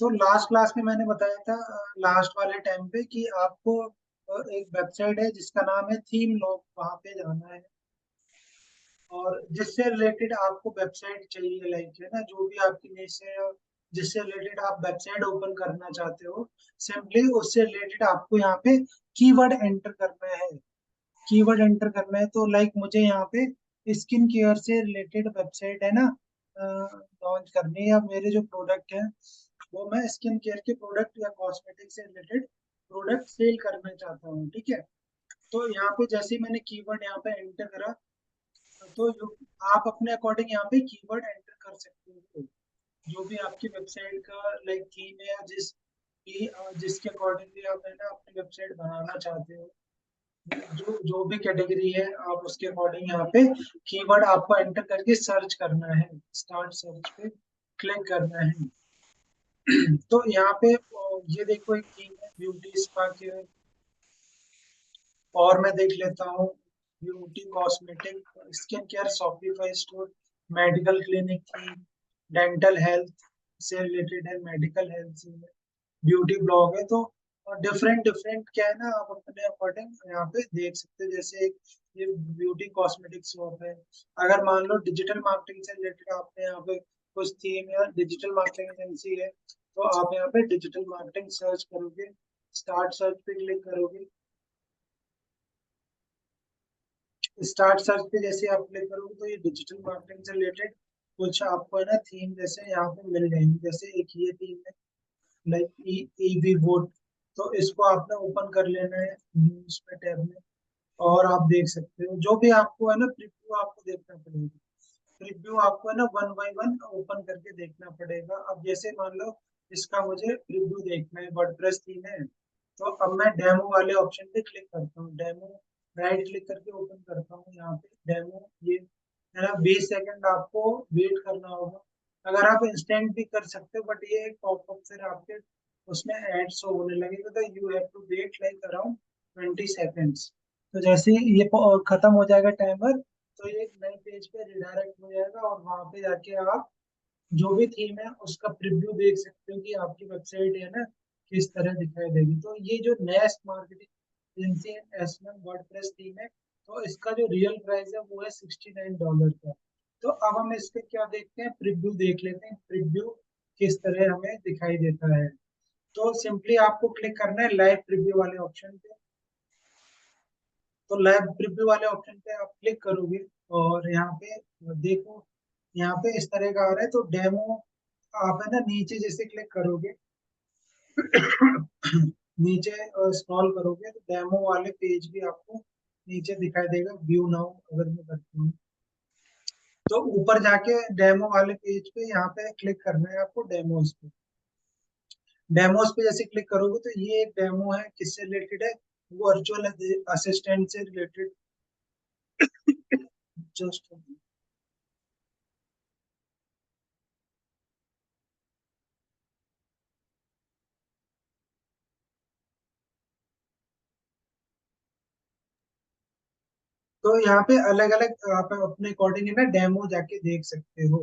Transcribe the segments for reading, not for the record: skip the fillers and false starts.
तो last class में मैंने बताया था, लास्ट वाले टाइम पे, कि आपको एक वेबसाइट है जिसका नाम है थीम लॉग, वहां पे जाना है। और जिससे रिलेटेड आपको वेबसाइट चाहिए, लाइक है ना, जो भी आपकी निश है, या जिससे रिलेटेड आप वेबसाइट ओपन करना चाहते हो, सिंपली उससे रिलेटेड आपको यहाँ पे कीवर्ड एंटर करना है। कीवर्ड एंटर करना है, तो लाइक मुझे यहाँ पे स्किन केयर से रिलेटेड वेबसाइट है ना लॉन्च करनी है। या मेरे जो प्रोडक्ट है वो मैं स्किन केयर के प्रोडक्ट या कॉस्मेटिक से रिलेटेड प्रोडक्ट सेल करना चाहता हूँ, ठीक है। तो यहाँ पे जैसे ही मैंने कीवर्ड यहाँ पे एंटर करा, तो आप अपने अकॉर्डिंग यहाँ पे कीवर्ड एंटर कर सकते हो, जो भी आपकी वेबसाइट का लाइक थीम है, या जिसके अकॉर्डिंगली आप है ना अपनी वेबसाइट बनाना चाहते हो, जो जो भी कैटेगरी है, आप उसके अकॉर्डिंग यहाँ पे कीवर्ड आपको एंटर करके सर्च करना है। स्टार्ट सर्च पे क्लिक करना है। तो यहाँ पे ये देखो एक थीम है ब्यूटी स्पा केयर, और मैं देख लेता हूँ beauty cosmetic skin care Shopify store, medical clinic थी, डेंटल हेल्थ से रिलेटेड है, मेडिकल हेल्थ से ब्यूटी ब्लॉग है। तो डिफरेंट डिफरेंट क्या है ना, आप अपने अकॉर्डिंग यहाँ पे देख सकते हो। जैसे एक ये ब्यूटी कॉस्मेटिक शॉप है, अगर मान लो डिजिटल मार्केटिंग से रिलेटेड आपने यहाँ पे कुछ थीम या डिजिटल मार्केटिंग एजेंसी है, तो आप यहाँ पे डिजिटल मार्केटिंग सर्च करोगे, स्टार्ट सर्च पे क्लिक करोगे। स्टार्ट सर्च पे जैसे आप क्लिक करोगे, तो ये डिजिटल मार्केटिंग से रिलेटेड कुछ आपको है ना थीम जैसे यहाँ पे मिल जाएंगे। जैसे एक ये थीम है लाइक ईवी वोट, तो इसको आपने ओपन कर लेना है न्यूज पे टैब में, और आप देख सकते हो जो भी आपको है ना प्रीव्यू आपको देखना पड़ेगा। प्रीव्यू आपको है ना वन बाय वन ओपन करके देखना पड़ेगा। अब जैसे मान लो इसका मुझे प्रीव्यू देखना है, वर्डप्रेस थीम है, तो अब मैं डेमो वाले ऑप्शन पे क्लिक करता हूँ, डेमो राइट क्लिक करके ओपन करता हूँ यहाँ पे डेमो। ये है ना 20 सेकंड आपको वेट करना होगा। अगर आप इंस्टेंट भी कर सकते हो, बट ये एक पॉपअप फिर आपके उसमें एड शो होने लगेगा, तो you have to wait like around 20 seconds. तो जैसे ही ये खत्म हो जाएगा टाइमर, तो ये एक नए पेज पे रिडायरेक्ट हो जाएगा, और वहां पे जाके आप जो भी थीम है उसका प्रीव्यू देख सकते हो कि आपकी वेबसाइट है ना किस तरह दिखाई देगी। तो ये जो Nest marketing agency SM WordPress theme है, तो इसका जो रियल प्राइस है वो है $69 का। तो अब हम इस पे क्या देखते हैं, प्रीव्यू देख लेते हैं, प्रीव्यू किस तरह हमें दिखाई देता है। तो सिंपली आपको क्लिक करना है लाइव प्रीव्यू वाले ऑप्शन पे। तो लाइव प्रीव्यू वाले ऑप्शन पे आप क्लिक करोगे, और यहाँ पे देखो, यहाँ पे इस तरह का आ रहा है। तो डेमो आप है ना नीचे जैसे क्लिक करोगे, नीचे स्क्रॉल करोगे, तो डेमो वाले पेज भी आपको नीचे दिखाई देगा। व्यू नाउ अगर मैं करती हूँ, तो ऊपर जाके डेमो वाले पेज पे यहाँ पे क्लिक करना है आपको, डेमोज पे। डेमोज पे जैसे क्लिक करोगे, तो ये एक डेमो है, किससे रिलेटेड है, वर्चुअल असिस्टेंट से रिलेटेड। जस्ट तो यहाँ पे अलग अलग आप अपने अकॉर्डिंग है ना डेमो जाके देख सकते हो।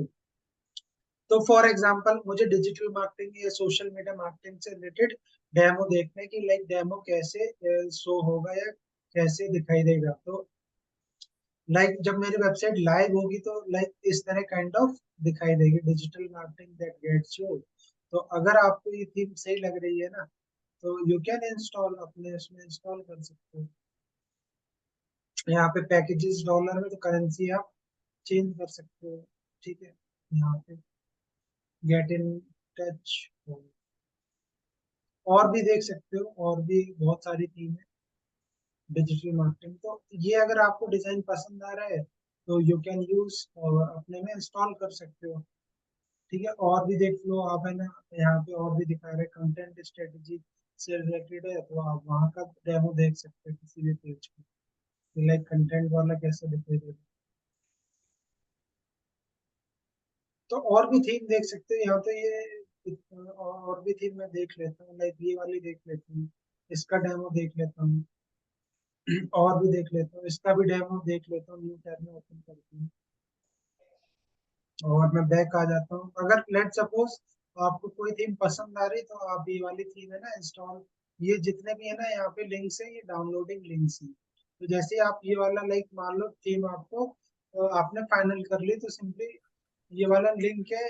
तो फॉर एग्जांपल मुझे डिजिटल मार्केटिंग या सोशल मीडिया मार्केटिंग से रिलेटेड डेमो देखना है, कि लाइक डेमो कैसे शो होगा या कैसे दिखाई देगा। तो लाइक जब मेरी वेबसाइट लाइव होगी, तो लाइक इस तरह काइंड ऑफ दिखाई देगी, digital marketing that gets you. तो अगर आपको ये थीम सही लग रही है ना, तो यू कैन इंस्टॉल, अपने उसमें इंस्टॉल कर सकते हो। यहाँ पे पैकेजेस डॉलर में, तो करेंसी आप चेंज कर सकते हो, ठीक है। यहाँ पे गेट इन टच, और भी देख सकते हो, और भी बहुत सारी थीम है डिजिटल मार्केटिंग। तो ये अगर आपको डिजाइन पसंद आ रहा है, तो यू कैन यूज और अपने में इंस्टॉल कर सकते हो, ठीक है। और भी देख लो आप है ना, यहाँ पे और भी दिखा रहे हैं कंटेंट स्ट्रेटजी से रिलेटेड है, तो आप वहाँ का डेमो देख सकते हो किसी भी पेज पे, लाइक कंटेंट वाला कैसे दिखाई देगा। तो और भी थीम देख सकते हो यहाँ तो ये और भी थीम मैं देख लेता हूँ, लाइक ये वाली देख लेता हूँ, इसका डेमो देख लेता हूँ, और भी देख लेता हूँ, इसका भी डेमो देख लेता हूँ, न्यू टैब में ओपन करती हूँ, और मैं बैक आ जाता हूँ। अगर लेट सपोज आपको कोई थीम पसंद आ रही तो आप ये वाली थीम है ना इंस्टॉल, ये जितने भी है ना यहाँ पे लिंक्स है, ये डाउनलोडिंग लिंक्स है। तो जैसे आप ये वाला लाइक मान लो थीम आपको आपने फाइनल कर ली, तो सिंपली ये वाला लिंक है,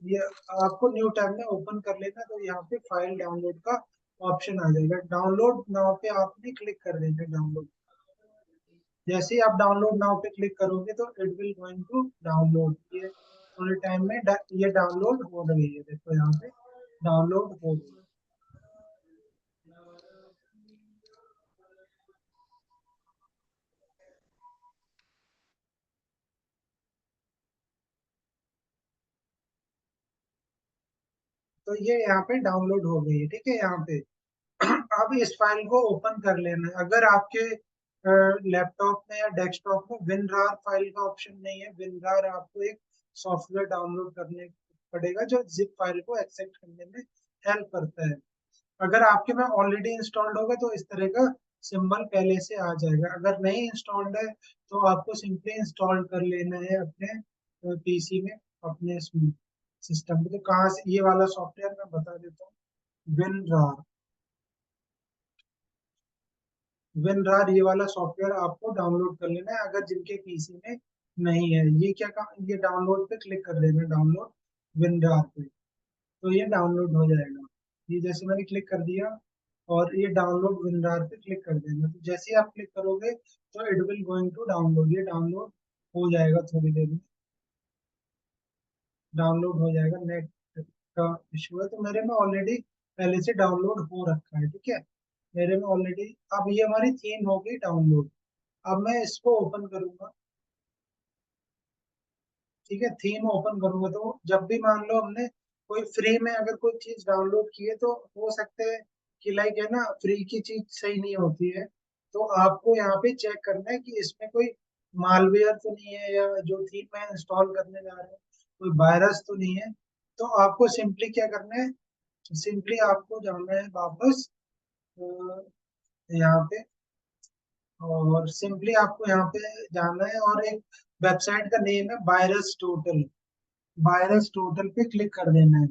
ये आपको न्यू टैब में ओपन कर लेना, तो यहाँ पे फाइल डाउनलोड का ऑप्शन आ जाएगा। डाउनलोड नाउ पे आपने क्लिक कर देना डाउनलोड। जैसे ही आप डाउनलोड नाउ पे क्लिक करोगे तो it will going to download, ये थोड़े टाइम में ये डाउनलोड हो रही है, देखो यहाँ पे डाउनलोड हो रही है। तो ये यहाँ पे डाउनलोड हो गई है, ठीक है यहाँ पे। अब इस फाइल को ओपन कर लेना है। अगर आपके लैपटॉप में या डेस्कटॉप में WinRAR फाइल का ऑप्शन नहीं है, WinRAR आपको एक सॉफ्टवेयर डाउनलोड करने पड़ेगा जो जिप फाइल को एक्सेप्ट करने में हेल्प करता है। अगर आपके में ऑलरेडी इंस्टॉल्ड होगा तो इस तरह का सिंबल पहले से आ जाएगा। अगर नहीं इंस्टॉल्ड है तो आपको सिंपली इंस्टॉल कर लेना है अपने पीसी में, अपने सिस्टम में। तो कहाँ से ये वाला सॉफ्टवेयर मैं बता देता हूँ। WinRAR, WinRAR ये वाला सॉफ्टवेयर आपको डाउनलोड कर लेना है अगर जिनके पीसी में नहीं है। ये क्या काम, ये डाउनलोड पे क्लिक कर देना, डाउनलोड WinRAR पे, तो ये डाउनलोड हो जाएगा। ये जैसे मैंने क्लिक कर दिया और ये डाउनलोड WinRAR पे क्लिक कर देना, तो जैसे ही आप क्लिक करोगे तो it will going to download, ये डाउनलोड हो जाएगा थोड़ी देर में, डाउनलोड हो जाएगा। नेट का इशू है, तो मेरे में ऑलरेडी पहले से डाउनलोड हो रखा है, ठीक है, मेरे में ऑलरेडी। अब ये हमारी थीम हो गई डाउनलोड। अब मैं इसको ओपन करूंगा, ठीक है, थीम ओपन करूंगा तो जब भी मान लो हमने कोई फ्री में अगर कोई चीज डाउनलोड की है, तो हो सकता है कि लाइक है ना फ्री की चीज सही नहीं होती है, तो आपको यहाँ पे चेक करना है कि इसमें कोई मालवेयर तो नहीं है, या जो थीम मैं इंस्टॉल करने जा रहा हूँ कोई वायरस तो नहीं है। तो आपको सिंपली क्या करना है, सिंपली आपको जाना है वापस यहाँ पे, और सिंपली आपको यहाँ पे जाना है और एक वेबसाइट का नेम है वायरस टोटल, वायरस टोटल पे क्लिक कर देना है।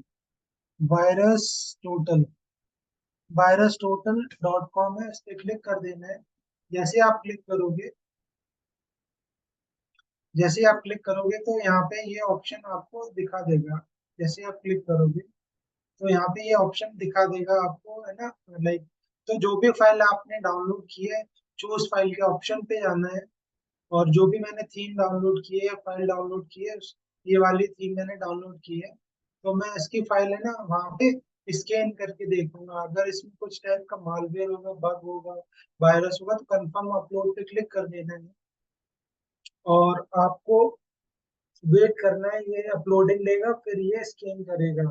वायरस टोटल, virus total.com है, इस पे क्लिक कर देना है। जैसे आप क्लिक करोगे, जैसे आप क्लिक करोगे तो यहाँ पे ये ऑप्शन आपको दिखा देगा। जैसे आप क्लिक करोगे तो यहाँ पे ये ऑप्शन दिखा देगा आपको, है ना, लाइक। तो जो भी फाइल आपने डाउनलोड की है, चूज फाइल के ऑप्शन पे जाना है, और जो भी मैंने थीम डाउनलोड की है या फाइल डाउनलोड की है, ये वाली थीम मैंने डाउनलोड की है, तो मैं इसकी फाइल है ना वहाँ पे स्कैन करके देखूंगा। अगर इसमें कुछ टाइप का मालवेयर होगा, बग होगा, वायरस होगा, तो कंफर्म अपलोड पे क्लिक कर देना है, और आपको वेट करना है। ये अपलोडिंग लेगा, फिर ये स्कैन करेगा।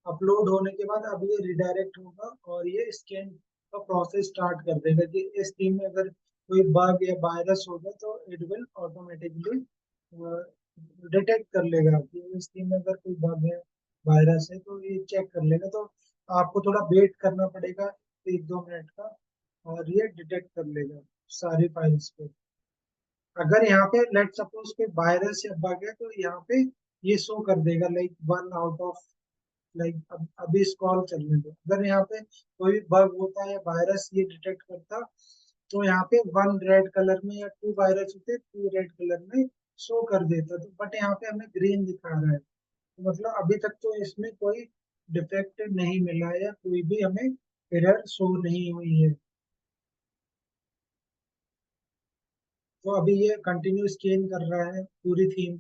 अपलोड होने के बाद अब ये रिडायरेक्ट होगा और ये स्कैन का प्रोसेस स्टार्ट कर देगा कि इस टीम में अगर कोई बग या वायरस होगा तो इट विल ऑटोमेटिकली डिटेक्ट कर लेगा कि इस टीम में अगर कोई बग है, वायरस है, तो ये चेक कर लेगा। तो आपको थोड़ा वेट करना पड़ेगा 1-2 मिनट का, और ये डिटेक्ट कर लेगा सारी फाइल्स को। अगर यहाँ पे लेट सपोज कोई वायरस या बग है, तो यहाँ पे ये शो कर देगा लाइक 1 आउट ऑफ, लाइक अभी स्क्रॉल चलने दो। अगर यहाँ पे कोई बग होता है, वायरस ये डिटेक्ट करता, तो यहाँ पे 1 रेड कलर में, या 2 वायरस होते 2 रेड कलर में शो कर देता। तो बट यहाँ पे हमें ग्रीन दिखा रहा है, तो मतलब अभी तक तो इसमें कोई डिफेक्ट नहीं मिला है, या कोई भी हमें एरर शो नहीं हुई है। तो अभी ये कंटिन्यू स्कैन कर रहा है पूरी थीम।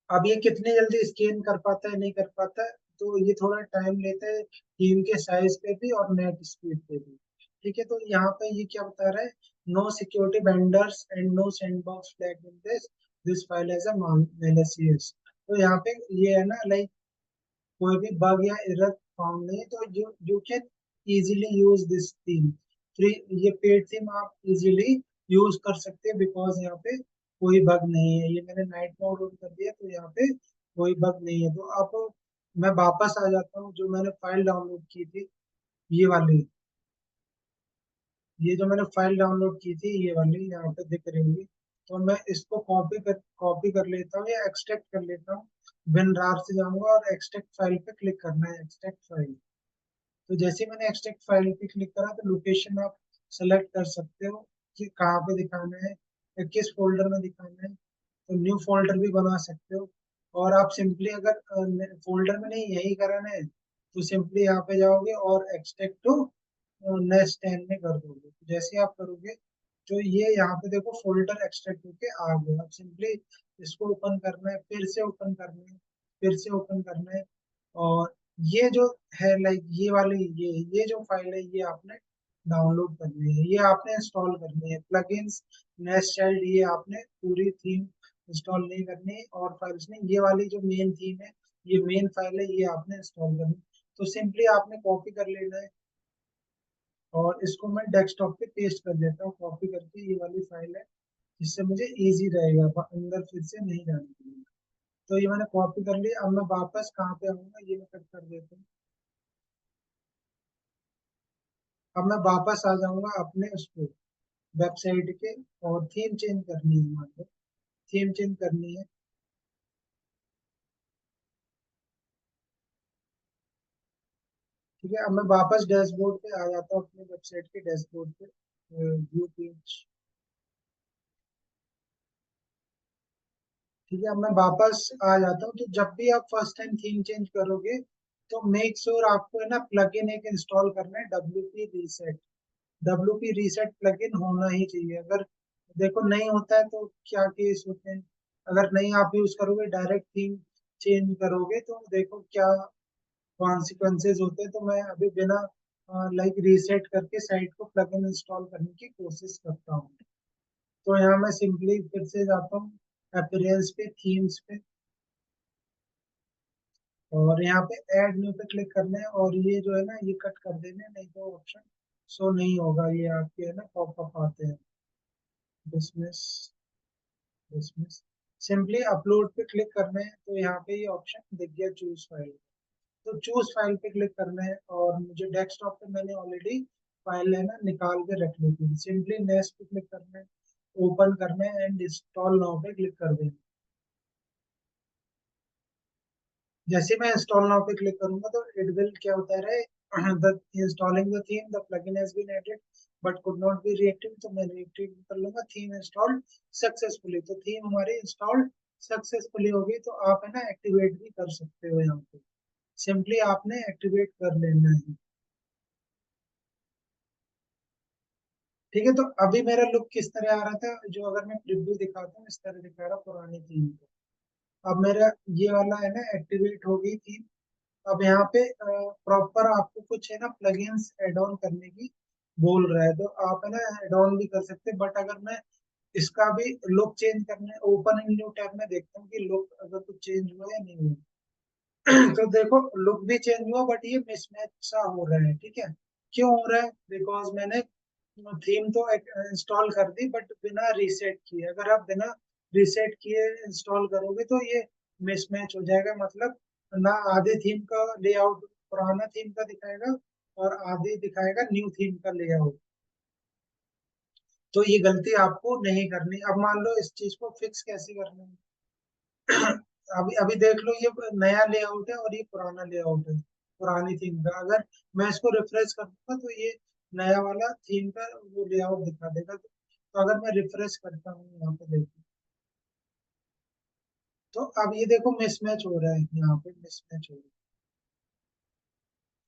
अब ये कितनी जल्दी स्कैन कर पाता है नहीं कर पाता है, तो ये थोड़ा टाइम लेता है, टीम के साइज पे भी और नेट स्पीड पे भी। ठीक है, तो यहाँ पे ये क्या बता रहा है, no security vendors and no sandbox flag in this file as a malicious। तो यहाँ पे ये है ना लाइक कोई भी बग या एरर फाउंड नहीं है, तो you can easily use this theme. Free, ये पेड थीम आप इजीली यूज कर सकते हैं, बिकॉज यहाँ पे कोई बग नहीं है। ये मैंने नाइट मोड ऑन कर दिया, तो यहाँ पे कोई बग नहीं है। तो अब मैं वापस आ जाता हूँ जो मैंने फाइल डाउनलोड की थी, ये वाली। ये जो मैंने फाइल डाउनलोड की थी ये वाली यहाँ पे दिख रही होगी, तो मैं इसको कॉपी कर लेता हूँ या एक्सट्रैक्ट कर लेता हूँ। WinRAR से जाऊंगा और एक्सट्रैक्ट फाइल पे क्लिक करना है, एक्सट्रैक्ट फाइल। तो जैसे ही मैंने एक्सट्रैक्ट फाइल पे क्लिक करा तो लोकेशन आप सेलेक्ट कर सकते हो कि कहाँ पे दिखाना है या किस फोल्डर में दिखाना है। तो न्यू फोल्डर भी बना सकते हो। और आप सिंपली अगर फोल्डर में नहीं यही कराना है तो सिंपली यहाँ पे जाओगे और एक्सट्रैक्ट टू नेक्स्ट 10 में कर दोगे। तो जैसे आप करोगे तो ये यहाँ पे देखो फोल्डर एक्सट्रैक्ट होके आ गया। अब सिंपली इसको ओपन करना है, फिर से ओपन करना है, फिर से ओपन करना है। और ये जो है लाइक ये वाली ये जो फाइल है ये आपने डाउनलोड करनी है, ये आपने इंस्टॉल करनी है। प्लगइन्स नेस्ट चाइल्ड ये आपने पूरी थीम इंस्टॉल नहीं करनी है और फाइल्स नहीं, ये वाली जो मेन थीम है ये मेन फाइल है ये आपने इंस्टॉल करनी है। तो सिंपली आपने कॉपी कर लेना है और इसको मैं डेस्कटॉप पे पेस्ट कर देता हूँ कॉपी करके, ये वाली फाइल है जिससे मुझे इजी रहेगा अंदर फिर से नहीं जाने के लिए। तो ये मैंने कॉपी कर लिया, अब मैं वापस कहाँ पे आऊंगा ये मैं कट कर देता हूँ। अब मैं वापस आ जाऊंगा अपने उस पे वेबसाइट के, और थीम चेंज करनी है, मान लो थीम चेंज करनी है। ठीक है, अब मैं वापस डैशबोर्ड पे आ जाता हूँ, अपने वेबसाइट के डैशबोर्ड पे व्यू पेज। ठीक है, अब मैं वापस आ जाता हूँ। तो जब भी आप फर्स्ट टाइम थीम चेंज करोगे तो मेक श्योर आपको है ना प्लगइन एक इंस्टॉल करना है, WP Reset। WP Reset plugin होना ही चाहिए। अगर देखो नहीं होता है तो क्या केस होते हैं, अगर नहीं आप यूज करोगे डायरेक्ट थीम चेंज करोगे तो देखो क्या कॉन्सिक्वेंसेज होते हैं। तो मैं अभी बिना लाइक रीसेट करके साइट को प्लगइन इंस्टॉल करने की कोशिश करता हूँ। तो यहाँ मैं सिंपली फिर से जाता हूँ अपीयरेंस पे, थीम्स पे, और यहाँ पे ऐड न्यू पे क्लिक करना है और ये जो है ना ये कट कर देना है, नहीं तो ऑप्शन शो नहीं होगा, ये आपके है ना पॉपअप आते हैं। डिसमिस, डिसमिस, सिंपली अपलोड पे क्लिक करना है तो यहाँ पे ये ऑप्शन दिख गया चूज फाइल। तो चूज फाइल पे क्लिक करना है और मुझे डेस्कटॉप पे मैंने ऑलरेडी फाइल है ना निकाल के रख ली थी। सिंपली नेक्स्ट पे क्लिक करना है, ओपन करना है एंड इंस्टॉल नाउ पे क्लिक कर देना। जैसे मैं इंस्टॉल नाउ पे क्लिक करूंगा तो इट विल क्या होता है the installing the theme, the plugin has been added but could not be reactive. तो मैं रिएक्टिव कर लूंगा, थीम इंस्टॉल्ड सक्सेसफुली। तो थीम हमारी इंस्टॉल्ड सक्सेसफुली होगी। तो आप है ना एक्टिवेट भी कर सकते हो यहाँ पे, सिंपली आपने एक्टिवेट कर लेना है। ठीक है, तो अभी मेरा लुक किस तरह आ रहा था, जो अगर मैं प्रिव्यू दिखाता हूँ इस तरह दिखा रहा पुरानी थीम को। अब मेरा ये वाला है ना एक्टिवेट हो गई थी। अब यहाँ पे प्रॉपर आपको कुछ है ना प्लगइन्स ऐड ऑन करने की बोल रहा है, तो आप है ना ऐड ऑन भी कर सकते हैं। बट अगर मैं इसका भी लुक चेंज करने ओपन इन न्यू टैब में देखता हूँ कि लुक अगर कुछ चेंज हुआ या नहीं हुआ तो देखो लुक भी चेंज हुआ बट ये मिसमैच सा हो रहा है। ठीक है, क्यों हो रहा है, बिकॉज मैंने थीम तो इंस्टॉल कर दी बट बिना रीसेट किए। अगर आप बिना रीसेट किए इंस्टॉल करोगे तो ये मिसमैच हो जाएगा, मतलब ना आधे थीम का लेआउट पुराना थीम का दिखाएगा और आधे दिखाएगा न्यू थीम का लेआउट। तो ये गलती आपको नहीं करनी। अब मान लो इस चीज को फिक्स कैसे करना है अभी अभी देख लो, ये नया लेआउट है और ये पुराना लेआउट है पुरानी थीम का। अगर मैं इसको रिफ्रेश कर दूंगा तो ये नया वाला थीम का वो लेआउट दिखा देगा। तो अगर मैं रिफ्रेश करता हूँ यहाँ पे देखो, तो अब ये देखो मिसमैच हो रहा है, यहाँ पे मिसमैच हो रहा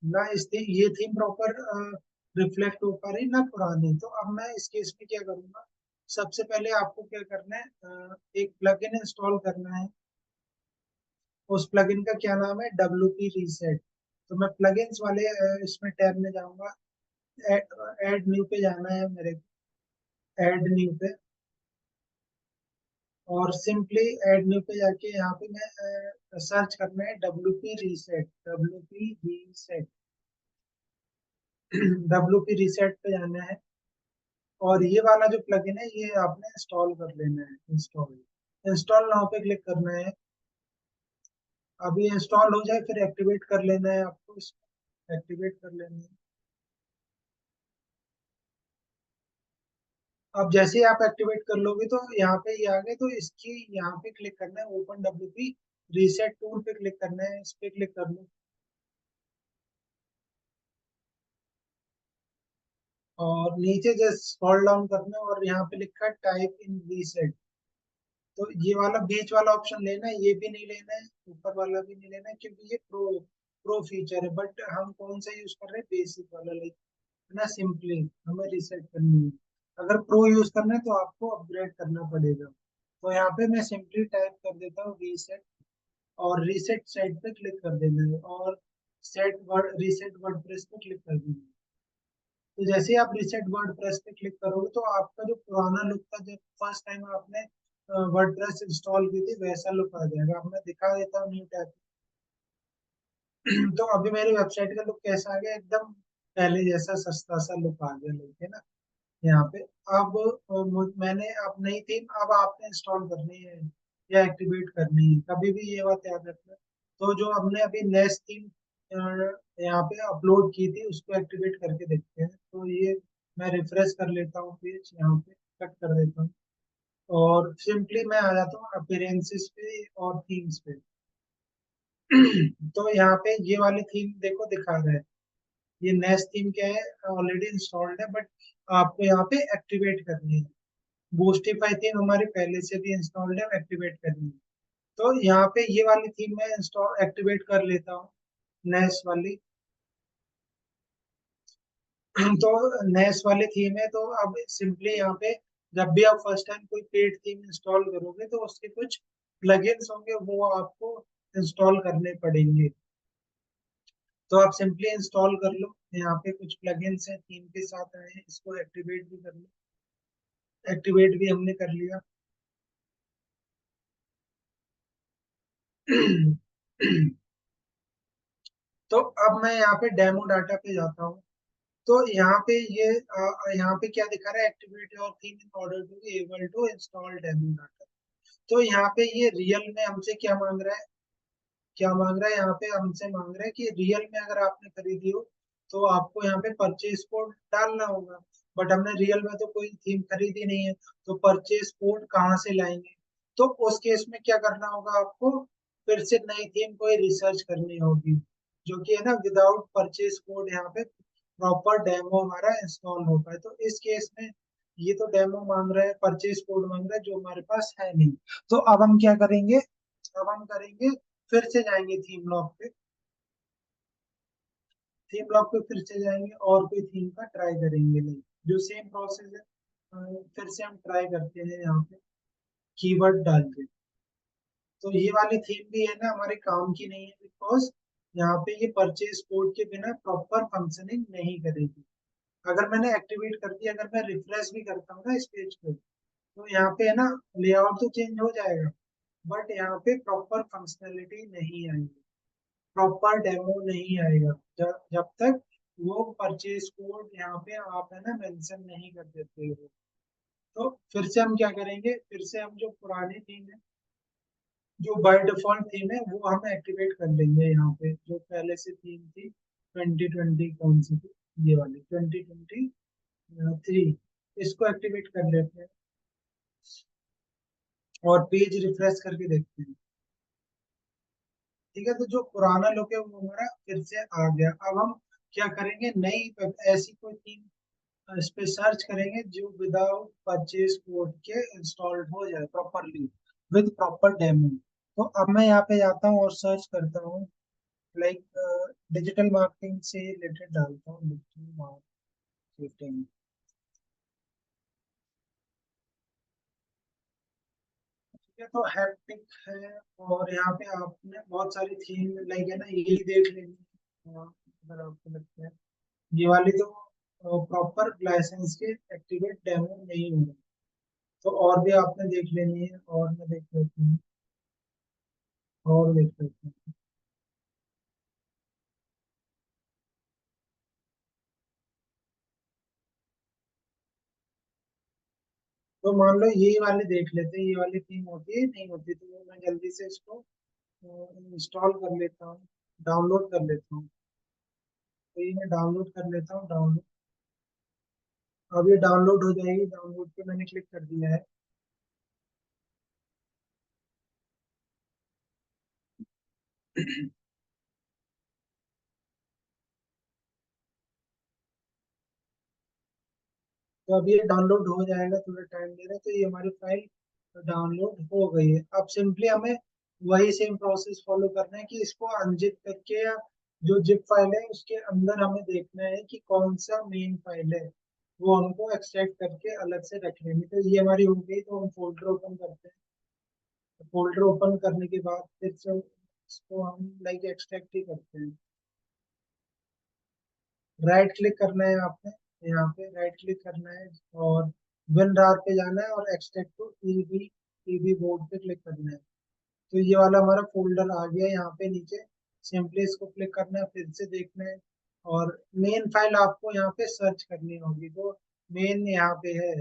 है ना, ये थीम प्रॉपर रिफ्लेक्ट हो पा रही ना पुरानी। तो अब मैं इस केस में क्या करूंगा, सबसे पहले आपको क्या करना है, एक प्लगइन इंस्टॉल करना है। उस प्लगइन का क्या नाम है, WP Reset। तो मैं प्लगइन्स वाले इसमें टैब में जाऊंगा, ऐड न्यू पे जाना है मेरे, ऐड न्यू पे, और सिंपली ऐड न्यू पे जाके यहाँ पे मैं सर्च करना है WP Reset, WP Reset WP Reset पे जाना है और ये वाला जो प्लगइन है ये आपने इंस्टॉल कर लेना है। इंस्टॉल इंस्टॉल नाउ पे क्लिक करना है। अभी इंस्टॉल हो जाए फिर एक्टिवेट कर लेना है आपको, इसको एक्टिवेट कर लेना है। अब जैसे ही आप एक्टिवेट कर लोगे तो यहाँ पे ये आ गए, तो इसकी यहाँ पे क्लिक करना है, ओपन डब्ल्यूपी रीसेट टूल पे क्लिक करना है, इस पे क्लिक कर लो और नीचे जस्ट स्क्रॉल डाउन करना है और यहाँ पे लिखा है टाइप इन रीसेट। तो ये वाला बीच वाला ऑप्शन लेना है, ये भी नहीं लेना है, ऊपर वाला भी नहीं लेना है, क्योंकि ये प्रो प्रो फीचर है। बट हम कौन सा यूज कर रहे हैं, बेसिक वाला, लाइक है ना, सिंपली हमें रिसेट करनी है। अगर प्रो यूज करना है तो आपको अपग्रेड करना पड़ेगा। तो यहाँ पे मैं सिंपली टाइप कर देता हूँ रीसेट, और रीसेट साइट पे क्लिक कर देना है, और सेट वर्ड रीसेट वर्डप्रेस पे क्लिक कर देना है। तो जैसे ही आप रीसेट वर्डप्रेस पे क्लिक करोगे तो आपका जो पुराना लुक था, जब फर्स्ट टाइम आपने वर्डप्रेस इंस्टॉल की थी, वैसा लुक आ जाएगा। अब मैं दिखा देता हूँ न्यू टैब। तो अभी मेरी वेबसाइट का लुक कैसा आ गया, एकदम पहले जैसा सस्ता सा लुक आ गया, लुक है ना यहाँ पे। अब मैंने अब नई थीम अब आपने इंस्टॉल करनी है या एक्टिवेट करनी है, कभी भी ये बात याद रखना। तो जो हमने अभी नेक्स्ट थीम यहाँ पे अपलोड की थी, उसको एक्टिवेट करके देखते हैं। तो ये मैं रिफ्रेश कर लेता हूँ पेज, यहाँ पे कट कर देता हूँ और सिंपली मैं आ जाता हूँ अपीयरेंसेस पे और थीम्स पे। तो यहाँ पे ये वाली थीम देखो दिखा रहा है, ये नेक्स्ट थीम क्या है, ऑलरेडी इंस्टॉल्ड है, बट आपको यहाँ पे एक्टिवेट करनी है। बूस्टिफाई थीम हमारी पहले से भी इंस्टॉल्ड है, एक्टिवेट करनी है। तो यहाँ पे ये वाली थीम मैं इंस्टॉल एक्टिवेट कर लेता हूँ, नेक्स्ट वाली। तो नेक्स्ट वाली थीम है, तो अब सिंपली यहाँ पे जब भी आप फर्स्ट टाइम कोई पेड थीम इंस्टॉल करोगे तो उसके कुछ प्लगइन्स होंगे, वो आपको इंस्टॉल करने पड़ेंगे। तो आप सिंपली इंस्टॉल कर लो, यहाँ पे कुछ प्लगइन्स हैं थीम के साथ आए हैं, इसको एक्टिवेट भी कर लो। एक्टिवेट भी हमने कर लिया। तो अब मैं यहाँ पे डेमो डाटा पे जाता हूँ। तो यहाँ पे ये यहाँ पे क्या दिखा रहा है, activate your theme in order to be able to install demo data. तो यहाँ पे ये रियल में हमसे क्या मांग रहा है, क्या मांग रहा है, यहाँ पे हमसे मांग रहा है कि रियल में अगर आपने खरीदी हो तो आपको यहाँ पे परचेज कोड डालना होगा। बट हमने रियल में तो कोई थीम खरीदी नहीं है, तो परचेज कोड कहाँ से लाएंगे। तो उस केस में क्या करना होगा, आपको फिर से नई थीम कोई रिसर्च करनी होगी, जो कि है ना विदाउट परचेज कोड यहाँ पे प्रॉपर डेमो हमारा इंस्टॉल हो पाए। तो इस केस में ये तो डेमो मांग रहा है, परचेज कोड मांग रहा है, जो हमारे पास है नहीं। तो अब हम क्या करेंगे, अब हम करेंगे, फिर से जाएंगे थीम लॉक पे। थीम लॉक पे फिर से जाएंगे और कोई थीम का ट्राई करेंगे, नहीं जो सेम प्रोसेस है। फिर से हम ट्राई करते हैं यहाँ पे कीवर्ड डाल के। तो ये वाली थीम भी है ना हमारे काम की नहीं है, बिकॉज यहाँ पे ये परचेज कोड के बिना प्रॉपर फंक्शनिंग नहीं करेगी। अगर मैंने एक्टिवेट कर दिया, अगर मैं रिफ्रेश भी करता हूँ ना इस पेज को, तो यहाँ पे है ना लेआउट तो चेंज हो जाएगा, बट यहाँ पे प्रॉपर फंक्शनैलिटी नहीं आएगी, प्रॉपर डेमो नहीं आएगा, जब तक वो परचेज कोड यहाँ पे आप है ना मेंशन नहीं कर देते हो। तो फिर से हम क्या करेंगे, फिर से हम जो पुरानी थीम है, जो बाय डिफॉल्ट थीम है, वो हम एक्टिवेट कर लेंगे। यहाँ पे जो पहले से थीम थी 2020, कौन सी थी, ये वाली 2023, इसको एक्टिवेट कर लेते हैं और पेज रिफ्रेश करके देखते हैं। ठीक है, तो जो पुराना लुक है वो हमारा फिर से आ गया। अब हम क्या करेंगे, नई ऐसी कोई थीम इस पे सर्च करेंगे जो विदाउट परचेज कोड के इंस्टॉल्ड हो जाए प्रॉपरली, विद प्रॉपर डेमो। तो अब मैं यहाँ पे जाता हूँ और सर्च करता हूँ, लाइक डिजिटल मार्केटिंग से रिलेटेड डालता हूँ, डिजिटल मार्केटिंग। ठीक है, तो हैप्टिक है, और यहाँ पे आपने बहुत सारी थीम लाइक है ना, ये देख लेनी है अगर आपको लगता है। ये वाली तो प्रॉपर लाइसेंस के एक्टिवेट डेमो नहीं हो रहा, तो और भी आपने देख लेनी है, और मैं देख लेती हूँ, और देख लेती हूँ। तो मान लो ये वाली देख लेते हैं, ये वाली थीम होती है नहीं होती, तो मैं जल्दी से इसको इंस्टॉल कर लेता हूँ, डाउनलोड कर लेता हूँ। तो ये मैं डाउनलोड कर लेता हूँ, डाउनलोड। अब ये डाउनलोड हो जाएगी, डाउनलोड पे मैंने क्लिक कर दिया है। तो अब ये डाउनलोड हो जाएगा, थोड़ा टाइम लेगा। तो ये हमारी फाइल डाउनलोड हो गई है। अब सिंपली हमें वही सेम प्रोसेस फॉलो करना है कि इसको अनजिप करके, या जो जिप फाइल है उसके अंदर हमें देखना है कि कौन सा मेन फाइल है, वो हमको एक्सट्रैक्ट करके अलग से रख लेंगे। तो ये हमारी हो गई, तो हम फोल्डर ओपन करते हैं। फोल्डर ओपन करने के बाद फिर से इसको हम लाइक एक्सट्रैक्ट ही करते हैं। राइट क्लिक करना है आपने, यहाँ पे राइट क्लिक करना है, और विन रार पे जाना है और extract to EB, EB board पे क्लिक करना है। तो ये वाला हमारा फोल्डर आ गया यहाँ पे नीचे। सिंपली इसको क्लिक करना है, फिर से देखना है, और मेन फाइल आपको यहाँ पे सर्च करनी होगी। तो मेन यहाँ पे है।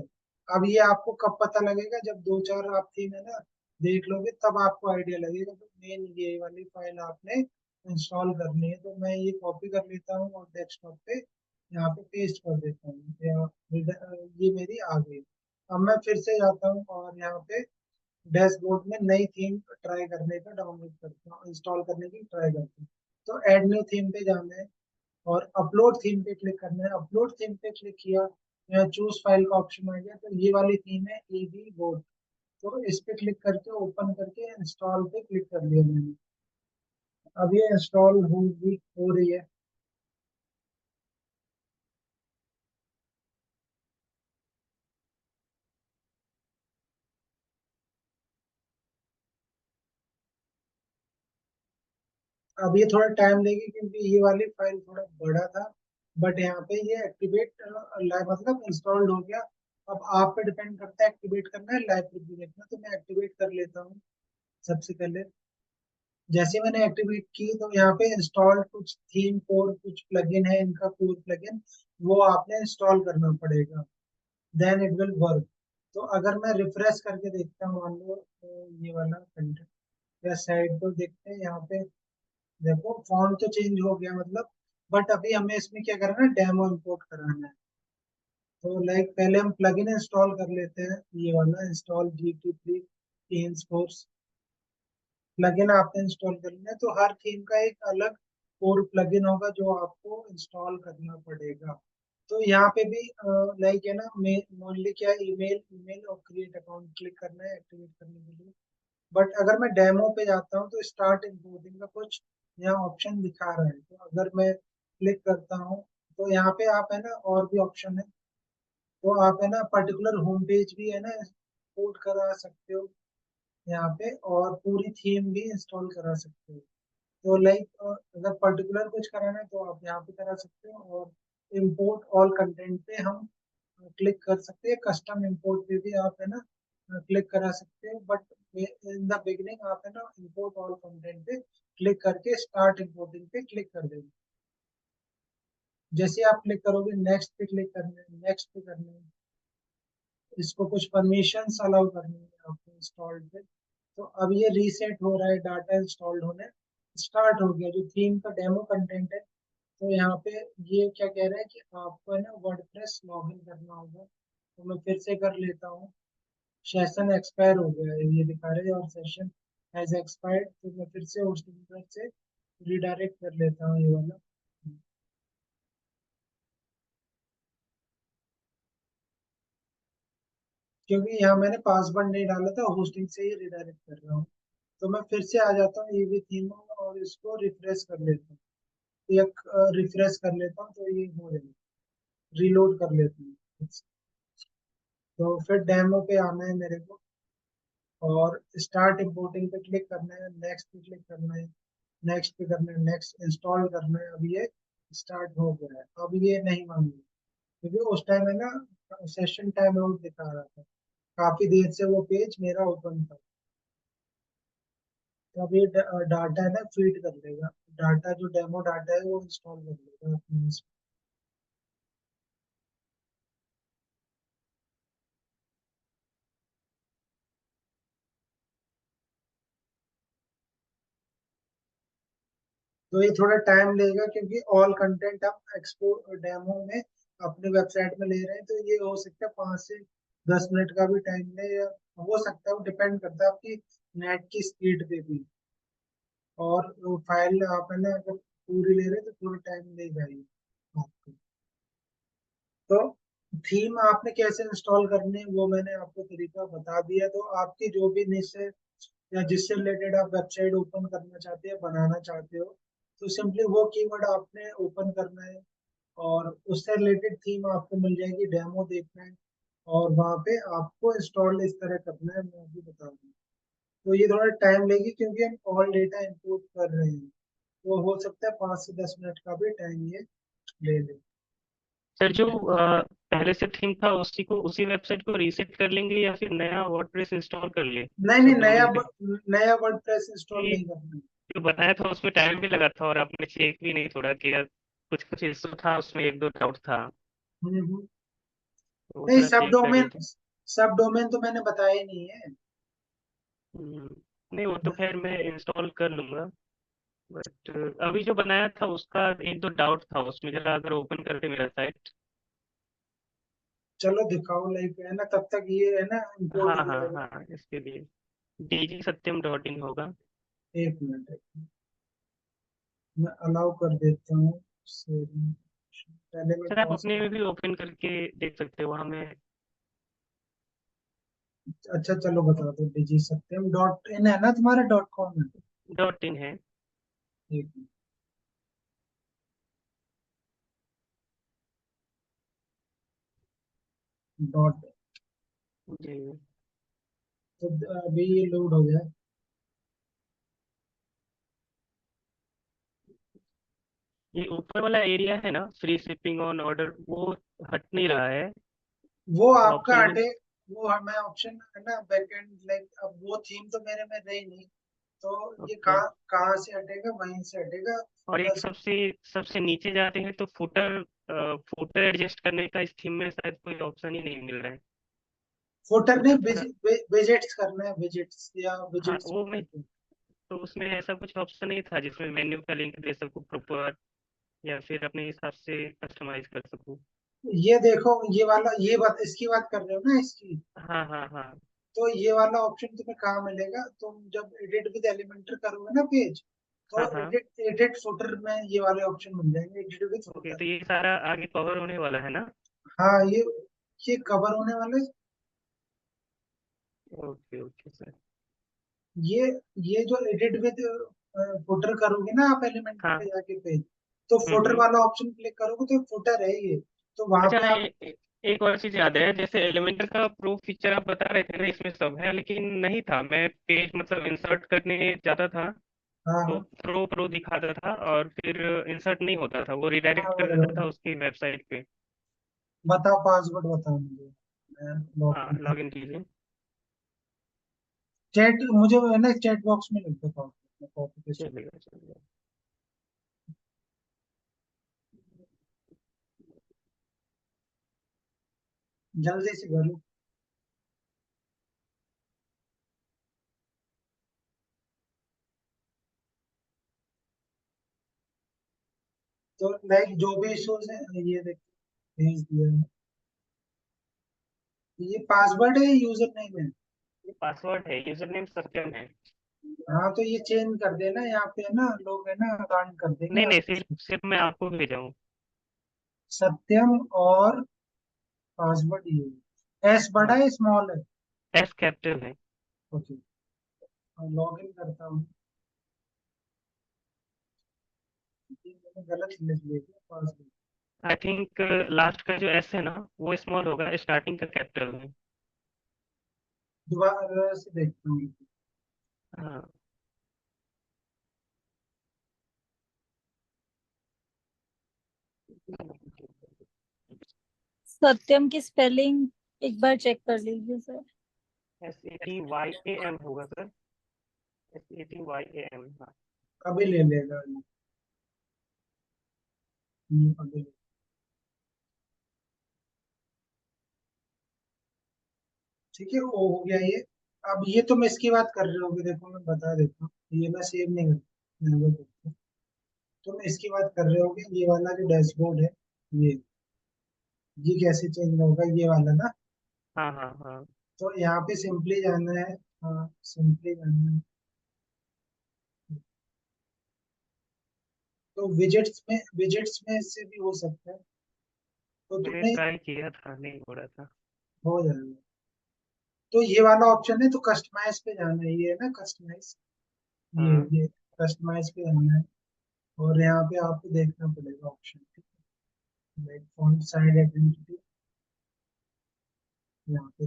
अब ये आपको कब पता लगेगा, जब दो चार आप थीम है ना देख लोगे, तब आपको आइडिया लगेगा। तो मेन ये वाली फाइल आपने इंस्टॉल करनी है। तो मैं ये कॉपी कर लेता हूँ और डेस्कटॉप पे यहाँ पे पेस्ट कर देता हूँ। ये मेरी आ गई। अब मैं फिर से जाता हूँ और यहाँ पे डैशबोर्ड में नई थीम ट्राई करने का डाउनलोड करता हूँ, इंस्टॉल करने की ट्राई करता हूँ। तो ऐड न्यू थीम पे जाना है और अपलोड थीम पे क्लिक करना है। अपलोड थीम पे क्लिक किया, यहाँ चूज फाइल का ऑप्शन आ गया। तो ये वाली थीम है ईबी बोर्ड। तो इस पे क्लिक करके ओपन करके इंस्टॉल पे क्लिक कर लिया मैंने। अब ये इंस्टॉल हो रही है। अब ये थोड़ा टाइम लेगी क्योंकि ये वाली फाइल थोड़ा बड़ा था। बट यहाँ पे ये एक्टिवेट मतलब इंस्टॉल्ड हो गया। अब आप पे डिपेंड करता है एक्टिवेट करना है लाइव प्रीव्यू देखना। तो मैं एक्टिवेट कर लेता हूँ सबसे पहले। जैसे मैंने एक्टिवेट की तो यहाँ पे इंस्टॉल कुछ थीम कोर, कुछ प्लगइन है इनका कोर प्लगइन, वो आपने इंस्टॉल करना पड़ेगा, देन इट विल वर्क। तो अगर मैं रिफ्रेश करके देखता हूँ मान लो, तो ये वाला कंटेंट या साइड को देखते हैं यहाँ पे। देखो फॉन्ट तो चेंज हो गया मतलब, बट अभी हमें इसमें क्या करना है, डेमो इंपोर्ट कराना है। तो लाइक पहले हम प्लगइन इंस्टॉल कर लेते हैं, ये वाला install GT3 themes course plugin आपने इंस्टॉल करना है। तो हर थीम का एक अलग कोर प्लगइन होगा जो आपको इंस्टॉल करना पड़ेगा। तो यहाँ पे भी लाइक है ना, मेनली क्या, ईमेल ईमेल और क्रिएट अकाउंट क्लिक करना है एक्टिवेट करने के लिए। बट अगर मैं डेमो पे जाता हूँ तो स्टार्ट इंपोर्टिंग का कुछ यहाँ ऑप्शन दिखा रहा है। तो अगर मैं क्लिक करता हूँ तो यहाँ पे आप है ना और भी ऑप्शन है। तो आप है ना पर्टिकुलर होम पेज भी है ना इंपोर्ट करा सकते हो यहाँ पे, और पूरी थीम भी इंस्टॉल करा सकते हो। तो लाइक अगर पर्टिकुलर कुछ कराना है तो आप यहाँ पे करा सकते हो, और इम्पोर्ट ऑल कंटेंट पे हम क्लिक कर सकते हैं। कस्टम इम्पोर्ट पे भी आप है ना क्लिक करा सकते हो। बट इन द बिगनिंग आप है ना इम्पोर्ट ऑल कंटेंट पे क्लिक करके स्टार्ट इम्पोर्टिंग पे क्लिक कर देंगे। जैसे आप क्लिक करोगे नेक्स्ट पे क्लिक करना है, नेक्स्ट पे करना है, इसको कुछ परमिशंस अलाउ करनी है आपको इंस्टॉल्ड पे। तो अब ये रीसेट हो रहा है, डाटा इंस्टॉल्ड होने स्टार्ट हो गया। जो थीम का डेमो कंटेंट है, तो यहाँ पे ये क्या कह रहा है कि आपको है ना वर्डप्रेस लॉगिन करना होगा। तो मैं फिर से कर लेता हूँ। सेशन एक्सपायर हो गया है ये दिखा रहे हैं, और सेशन हैज एक्सपायर्ड। तो मैं फिर से उस नंबर से रिडायरेक्ट कर लेता हूँ ये वाला। क्योंकि यहाँ मैंने पासवर्ड नहीं डाला था, होस्टिंग से ही रिडायरेक्ट कर रहा हूँ। तो मैं फिर से आ जाता हूँ ये भी थीम, और इसको रिफ्रेश कर लेता हूँ। एक रिफ्रेश कर लेता हूँ तो ये हो जाएगा। रीलोड कर लेता हूँ। तो फिर डेमो पे आना है मेरे को, और स्टार्ट इंपोर्टिंग पे क्लिक करना है, नेक्स्ट पे क्लिक करना है, नेक्स्ट पे करना है, नेक्स्ट इंस्टॉल करना है। अब ये स्टार्ट हो गया है। अब ये नहीं मांगी क्योंकि उस टाइम है ना सेशन टाइम आउट दिखा रहा था, काफी देर से वो पेज मेरा ओपन था। तो अब ये डाटा है ना फीड कर लेगा, डाटा जो डेमो डाटा है वो इंस्टॉल कर लेगा अपने इसमें। तो ये थोड़ा टाइम लेगा क्योंकि ऑल कंटेंट हम एक्सपोर्ट डेमो में अपनी वेबसाइट में ले रहे हैं तो ये हो सकता है 5 से 10 मिनट का भी टाइम ले, या हो सकता है, वो डिपेंड करता है आपकी नेट की स्पीड पे भी। और वो फाइल आप है ना अगर पूरी ले रहे हैं तो थोड़ा टाइम लेगा ही आपको। तो थीम आपने कैसे इंस्टॉल करनी है वो मैंने आपको तरीका बता दिया। तो आपकी जो भी निश है या जिससे रिलेटेड आप वेबसाइट ओपन करना चाहते हैं, बनाना चाहते हो, तो सिंपली वो कीवर्ड आपने ओपन करना है और उससे रिलेटेड थीम आपको मिल जाएगी, डेमो देखना है और वहाँ पे आपको इंस्टॉल इस तरह करना है, मैं अभी बता दूँ। तो ये थोड़ा टाइम लेगी क्योंकि हम ऑल डेटा इंपोर्ट कर रहे हैं, तो हो सकता है 5 से 10 मिनट का भी टाइम ये ले ले। सर जो ठीक है। पहले से थीम था उसी को, उसी वेबसाइट को रीसेट कर लेंगे या फिर नया वर्डप्रेस इंस्टॉल कर ले नहीं नहीं, सब डोमेन पे? नया वर्डप्रेस इंस्टॉल कि नहीं करना। जो बताया था उसमें टाइम भी लगा था और आपने चेक भी नहीं थोड़ा किया, कुछ कुछ इशू था उसमें, एक दो डाउट था, हम्म। तो वो नहीं, थोड़ा चेक कर लेते। सब डोमेन तो मैंने बताया ही नहीं है। हम्म, नहीं वो तो खैर मैं इंस्टॉल कर लूंगा, बट अभी जो बनाया था उसका एक दो डाउट था उसमें, जरा अगर ओपन करके मेरा साइट। चलो दिखाओ, लाइक है ना, तब तक ये है ना इंपोर्ट हाँ हो हाँ जाएगा। हाँ, इसके लिए dgsatyam.in होगा। 1 मिनट मैं अलाउ कर देता हूँ। पहले मैं सर आप पॉज अपने कर। में भी ओपन करके देख सकते हो, वहाँ में अच्छा चलो बता दो, डिजी सत्यम डॉट इन है ना तुम्हारा, डॉट कॉम है? .in है। एक डॉट। जी, तो अभी ये लोड हो गया। ये ऊपर वाला एरिया है ना, फ्री शिपिंग ऑन ऑर्डर, वो हट नहीं रहा है। वो तो आपका ऑप्शन में, हटे। वो मैं ऑप्शन है ना बैकएंड, लाइक अब वो थीम तो मेरे में रही नहीं, तो ये ओके, कहाँ कहाँ से हटेगा, वहीं से हटेगा। और एक बस सबसे सबसे नीचे जाते हैं तो फुटर, फुटर एडजस्ट करने का इस थीम में शायद कोई ऑप्शन ही नहीं मिल रहा है। फुटर नहीं, फुटर थोड़ा, विजिट्स करना है, विजिट्स या हाँ विजिट्स। वो मैं, तो उसमें ऐसा कुछ ऑप्शन नहीं था जिसमें मेन्यू का लिंक दे सकूँ प्रॉपर, या फिर अपने हिसाब से कस्टमाइज कर सकूँ। ये देखो, ये वाला, ये बात इसकी बात कर रहे हो ना, इसकी। हाँ हाँ हाँ तो ये वाला ऑप्शन तुम्हें कहाँ मिलेगा, तुम जब एडिट विद एलिमेंटर करोगे ना पेज, तो हाँ हाँ। एडिट एडिट फुटर में ये वाले ऑप्शन मिल जाएंगे, एडिट विद ओके, फुटर। तो ये सारा आगे कवर होने वाला है ना? हाँ, ये कवर होने वाले। Okay okay sir. ये ये जो एडिट विद फुटर करोगे ना आप एलिमेंटर पे हाँ। जाके पेज, तो फुटर हम्म। वाला ऑप्शन क्लिक करोगे तो फुटर है ये। तो वहां अच्छा, पे आप। एक और चीज याद है, जैसे एलिमेंटर का प्रो फीचर आप बता रहे थे ना, इसमें सब है लेकिन नहीं था, मैं पेज मतलब इंसर्ट करने जाता था हाँ तो हाँ प्रो प्रो दिखाता था और फिर इंसर्ट नहीं होता था, वो हाँ, रिडायरेक्ट कर देता था बराबर। उसकी वेबसाइट पे। बताओ पासवर्ड, बताओ मुझे, मैं लॉग हाँ, इन कर। लॉग इन कीजिए। चैट मुझे है ना चैट बॉक्स में लिख दो पासवर्ड, मैं कॉपी पेस्ट। चलिएगा चलिएगा। जल्दी से करो। तो लाइक जो भी इश्यूज है ये देख, भेज दिया है। ये पासवर्ड है, यूजर नेम है? ये पासवर्ड है, यूजर नेम सत्यम है। हाँ तो ये चेंज कर देना, यहाँ पे है ना लोग है ना कांड कर देंगे नहीं नहीं, सिर्फ आपको। सिर्फ मैं आपको भेजा हूँ। सत्यम और पासवर्ड ये एस बड़ा हाँ, है स्मॉल है? एस कैपिटल है। ओके, लॉग इन करता हूँ। ये मैंने गलत लिख लिया पासवर्ड। आई थिंक लास्ट का जो एस है ना वो स्मॉल होगा, स्टार्टिंग का कैपिटल है। दोबारा से देखता हूँ। हाँ। सत्यम की स्पेलिंग एक बार चेक कर लीजिए सर। SATYAM होगा सर, SATYAM, हाँ। अभी ले लेगा ये। अभी ठीक है, वो हो गया ये। अब ये तुम इसकी बात कर रहे होगे, देखो मैं बता देता हूँ, ये मैं सेव नहीं करता, never करता। तुम इसकी बात कर रहे होगे, ये वाला जो डैशबोर्ड है, ये ये कैसे चेंज होगा, ये वाला ना? हाँ हाँ हाँ। तो यहाँ पे सिंपली जाना है। हाँ, सिंपली जाना है। तो विजिट्स में से भी हो सकता है। तो मैंने तुमने ट्राई किया था, नहीं हो रहा था। हो जाएगा। तो ये वाला ऑप्शन है, तो कस्टमाइज पे जाना है, ये है ना कस्टमाइज। हाँ। ये कस्टमाइज पे जाना है। और यहाँ पे आपको देखना पड़ेगा option, like font size identity, यहाँ पे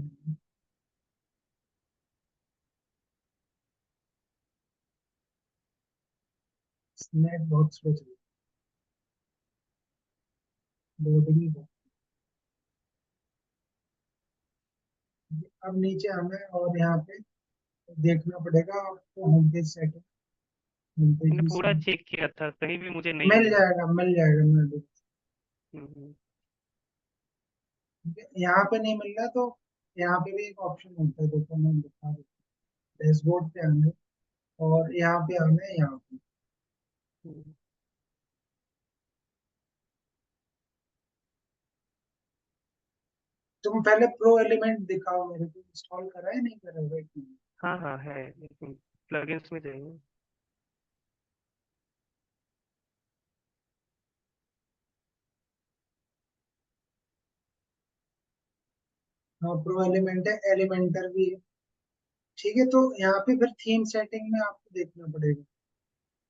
नेट बहुत स्लो चल रहा है, लोडिंग ही बहुत। अब नीचे आना है और यहाँ पे देखना पड़ेगा आपको होम पेज सेटिंग, होम मैंने पेज पूरा चेक किया था, कहीं भी मुझे नहीं मिल मिला। जाएगा, मिल जाएगा, मिल जाएगा। हम्म। ठीक है, यहाँ पे नहीं मिल रहा तो यहाँ पे भी एक ऑप्शन होता है, देखो मैं दिखा देता हूँ। डैशबोर्ड पे आना है और यहाँ पे आना है, यहाँ पे। हम्म। तुम पहले प्रो एलिमेंट दिखाओ मेरे को, इंस्टॉल करा है नहीं करा है, वेट मिनट। हाँ हाँ है, लेकिन प्लगइन्स में जाइए। हाँ, प्रो एलिमेंट है, एलिमेंटर भी है। ठीक है, तो यहाँ पे फिर थीम सेटिंग में आपको देखना पड़ेगा।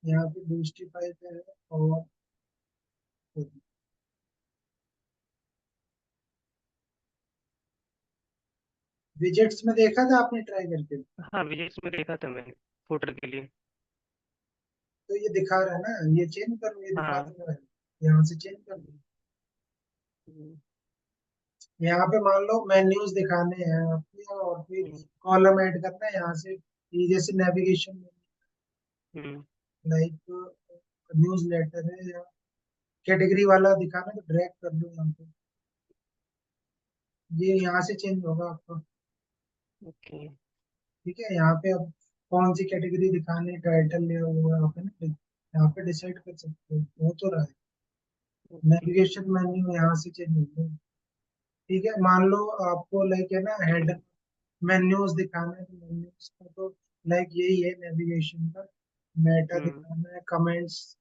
यहाँ पे बूस्टिफाई पे है और विजेट्स में देखा था आपने ट्राई करके? हाँ, विजिट्स में देखा था मैंने, फुटर के लिए। तो ये दिखा रहा है ना, ये चेंज करो, ये दिखा हाँ। तो रहा है। यहाँ से चेंज कर दो। हम्म। यहाँ पे मान लो मेन्यूज दिखाने हैं आपको, और फिर हम्म। कॉलम ऐड करना है यहाँ से, ये जैसे नेविगेशन, हम्म। लाइक न्यूज लेटर है या कैटेगरी वाला दिखाना है, तो ड्रैग कर लो यहाँ पे, ये यहाँ से चेंज होगा आपका। ओके। ठीक है, यहाँ पे अब कौन सी कैटेगरी दिखानी है, टाइटल लिया हुआ है यहाँ पे ना, यहाँ पे डिसाइड कर सकते हो, हो तो रहा है। ओके। नेविगेशन मेन्यू यहाँ से चेंज होगा। ठीक है, मान लो आपको लाइक है ना हेड मेन्यूज दिखाना है, तो मेन्यूज का तो लाइक यही है नेविगेशन का। मेटा हम्म। दिखाना है, कमेंट्स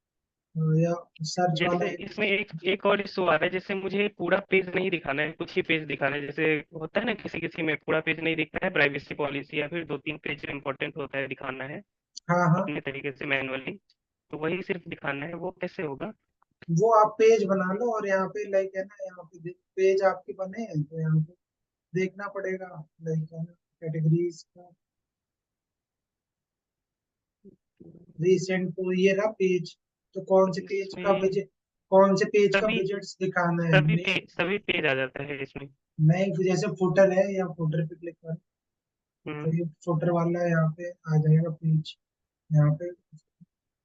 या सर्च जैसे वाला इसमें एक एक और इशू आ रहा है, जैसे मुझे पूरा पेज नहीं दिखाना है, कुछ ही पेज दिखाना है। जैसे होता है ना, किसी किसी में पूरा पेज नहीं दिखता है, प्राइवेसी पॉलिसी, या फिर दो तीन पेज इंपॉर्टेंट होता है, दिखाना है हाँ हाँ, अपने तरीके से मैनुअली। तो वही सिर्फ दिखाना है, वो कैसे होगा? वो आप पेज बना लो और यहाँ पे लाइक है ना, यहाँ पे पेज आपके बने हैं तो यहाँ पे देखना पड़ेगा, लाइक है ना कैटेगरीज का, रिसेंट तो ये रहा पेज। तो कौन से पेज का इसमें विजिट, कौन से पेज का सभी विजिट्स दिखाना है मेन? सभी पेज आ जाता है इसमें। नहीं, जैसे फुटर है, या फुटर पे क्लिक कर, तो हम्म। ये फुटर वाला यहाँ पे आ जाएगा पेज। यहाँ पे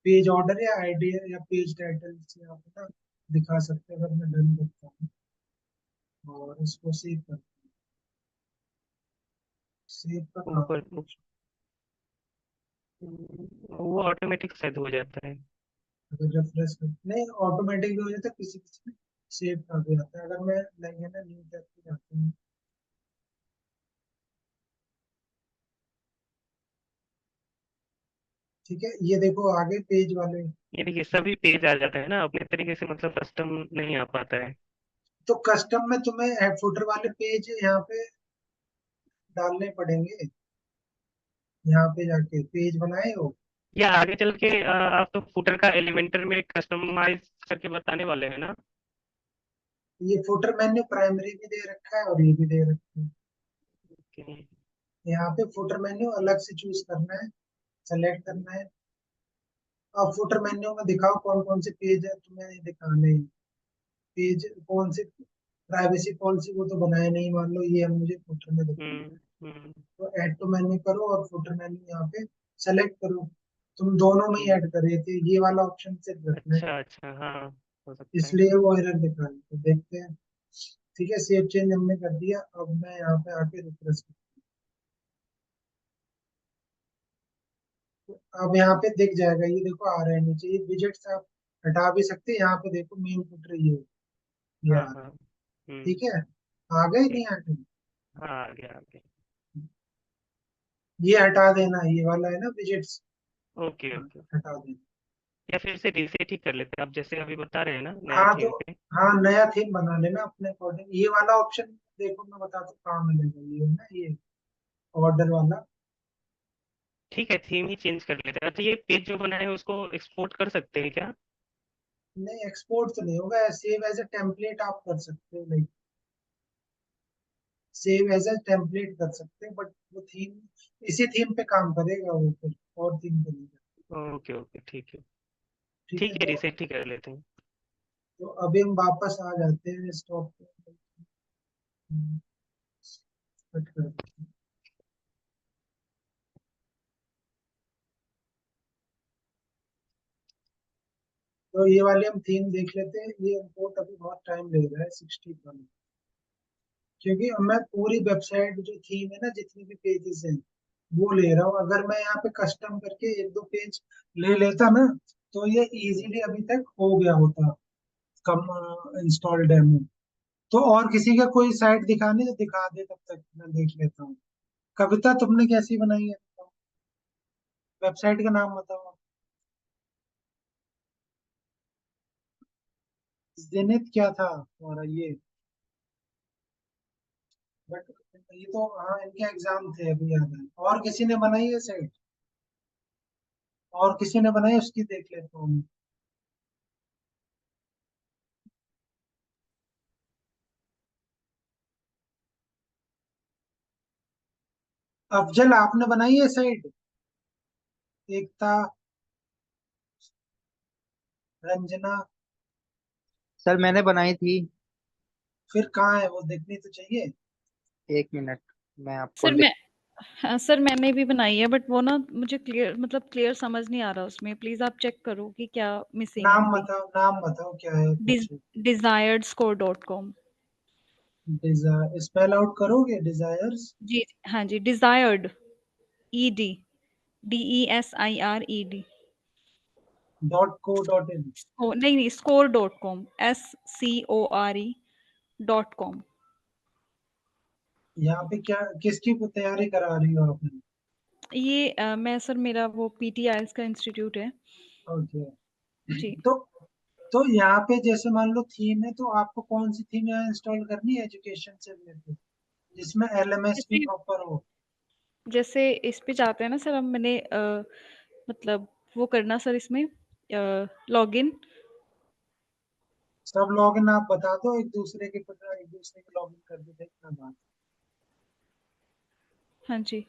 पेज ऑर्डर या आईडी या पेज टाइटल से यहाँ पे ना दिखा सकते हैं। अगर मैं डन करता हूँ और इसको सेव कर, सेव का काम ऊपर है। वो ऑटोमेटिक शायद हो जाता है। अगर रेफ्रेश कर, नहीं ऑटोमेटिक भी हो जाता है, किसी किसी में सेव कर दिया जाता है। अगर मैं लाइक है ना न्यू टैब पे जाता हूँ, ठीक है, ये देखो आगे पेज वाले। ये देखिए, सभी पेज आ जाता है ना अपने तरीके से, मतलब कस्टम नहीं आ पाता है। तो कस्टम में तुम्हें फुटर वाले पेज यहाँ पे डालने पड़ेंगे, यहाँ पे जाके पेज बनाए हो। या आगे चल के आप तो फुटर का एलिमेंटर में कस्टमाइज करके बताने वाले हैं ना? ये फुटर मेन्यू प्राइमरी भी दे रखा है और ये भी दे रखा है। कि यहाँ पे फुटर मेन्यू अलग से चूज करना है, सेलेक्ट करना है। अब फुटर मेन्यू में दिखाओ कौन कौन से पेज है तुम्हें दिखाने हैं। पेज कौन से, प्राइवेसी पॉलिसी वो तो बनाया नहीं, मान लो ये हम मुझे फुटर में दिखाना है। हम्म। हम्म। तो ऐड टू मेन्यू करो और फुटर मेन्यू यहाँ पे सेलेक्ट करो। तुम दोनों में ही हम्म। ऐड कर रहे थे, ये वाला ऑप्शन सिर्फ रखना है, अच्छा अच्छा, हाँ, हो सकता है। इसलिए वो एरर दिखा रही है। तो देखते हैं। ठीक है, सेव चेंज हमने कर दिया, अब मैं यहाँ पे आके रिफ्रेश करता हूँ। अब यहाँ पे दिख जाएगा, ये देखो आ रहा है नीचे, ये विजेट्स आप हटा भी सकते हैं। यहाँ पे देखो मेन फुटर ये हाँ आ रहा है। हाँ। ठीक है, आ गए नहीं आ गए? हाँ आ गया आ गया। ये हटा देना, ये वाला है ना विजिट्स, ओके ओके। हटा देना। या फिर से रीसेट ही कर लेते हैं, आप जैसे अभी बता रहे हैं ना नया हाँ तो, थीम पे। हाँ नया थीम बना लेना अपने अकॉर्डिंग। ये वाला ऑप्शन देखो, मैं बताता हूँ कहाँ मिलेगा, ये है ना, ये ऑर्डर वाला। ठीक है, थीम ही चेंज कर लेते हैं। अच्छा ये पेज जो बनाए हैं उसको एक्सपोर्ट कर सकते हैं क्या? नहीं एक्सपोर्ट तो नहीं होगा, सेव एज ए टेम्पलेट आप कर सकते हो, नहीं सेव एज ए टेम्पलेट कर सकते हो, बट वो थीम इसी थीम पे काम करेगा वो, फिर और थीम पे नहीं करेगा। ओके ओके ठीक है। ठीक है ठीक है, तो, रीसेट ही कर लेते हैं। अभी हम वापस आ जाते हैं स्टॉक पे। कट कर देते हैं। तो ये वाली हम थीम देख लेते हैं। ये इंपोर्ट अभी बहुत टाइम ले रहा है, 60 का, क्योंकि अब मैं पूरी वेबसाइट जो थीम है ना, जितने भी पेजेस हैं वो ले रहा हूँ। अगर मैं यहाँ पे कस्टम करके एक दो पेज ले लेता ना, तो ये इजीली अभी तक हो गया होता, कम इंस्टॉल डेमो। तो और किसी का कोई साइट दिखाने तो दिखा दे, तब तक मैं देख लेता हूँ। कविता तुमने कैसी बनाई है, वेबसाइट का नाम बताओ। जेनिथ क्या था हमारा ये, बट ये तो, हाँ इनके एग्जाम थे अभी याद है। और किसी ने बनाई है साइट, और किसी ने बनाई, उसकी देख लेता हूँ। अफजल आपने बनाई है साइट, एकता, रंजना, सर मैंने बनाई थी। फिर कहाँ है वो, देखनी तो चाहिए। 1 मिनट, मैं आपको सर मैं हाँ सर मैंने भी बनाई है, बट वो ना मुझे क्लियर समझ नहीं आ रहा उसमें। प्लीज आप चेक करो कि क्या मिसिंग है नाम अभी। बताओ, नाम बताओ क्या है कुछ। desiredscore.com। डिजायर स्पेल आउट करोगे, डिजायर्स जी हाँ जी, डिजायर्ड, DESIRED। .co.in। ओ नहीं नहीं, score.com, SCORE.com। यहाँ पे क्या, किसकी तैयारी करा रही हो आपने? ये मैं सर, मेरा वो PTIS का इंस्टीट्यूट है। ओके। जी तो यहाँ पे जैसे मान लो थीम है, तो आपको कौन सी थीम यहाँ इंस्टॉल करनी है एजुकेशन से रिलेटेड, जिसमें LMS भी जैसे प्रॉपर हो? जैसे इस पे जाते हैं ना सर, हम मैंने मतलब वो करना सर इसमें लॉगिन। सब लॉगिन आप बता दो, एक दूसरे के पता, एक दूसरे के लॉगिन कर दो, देखना बात। हाँ जी।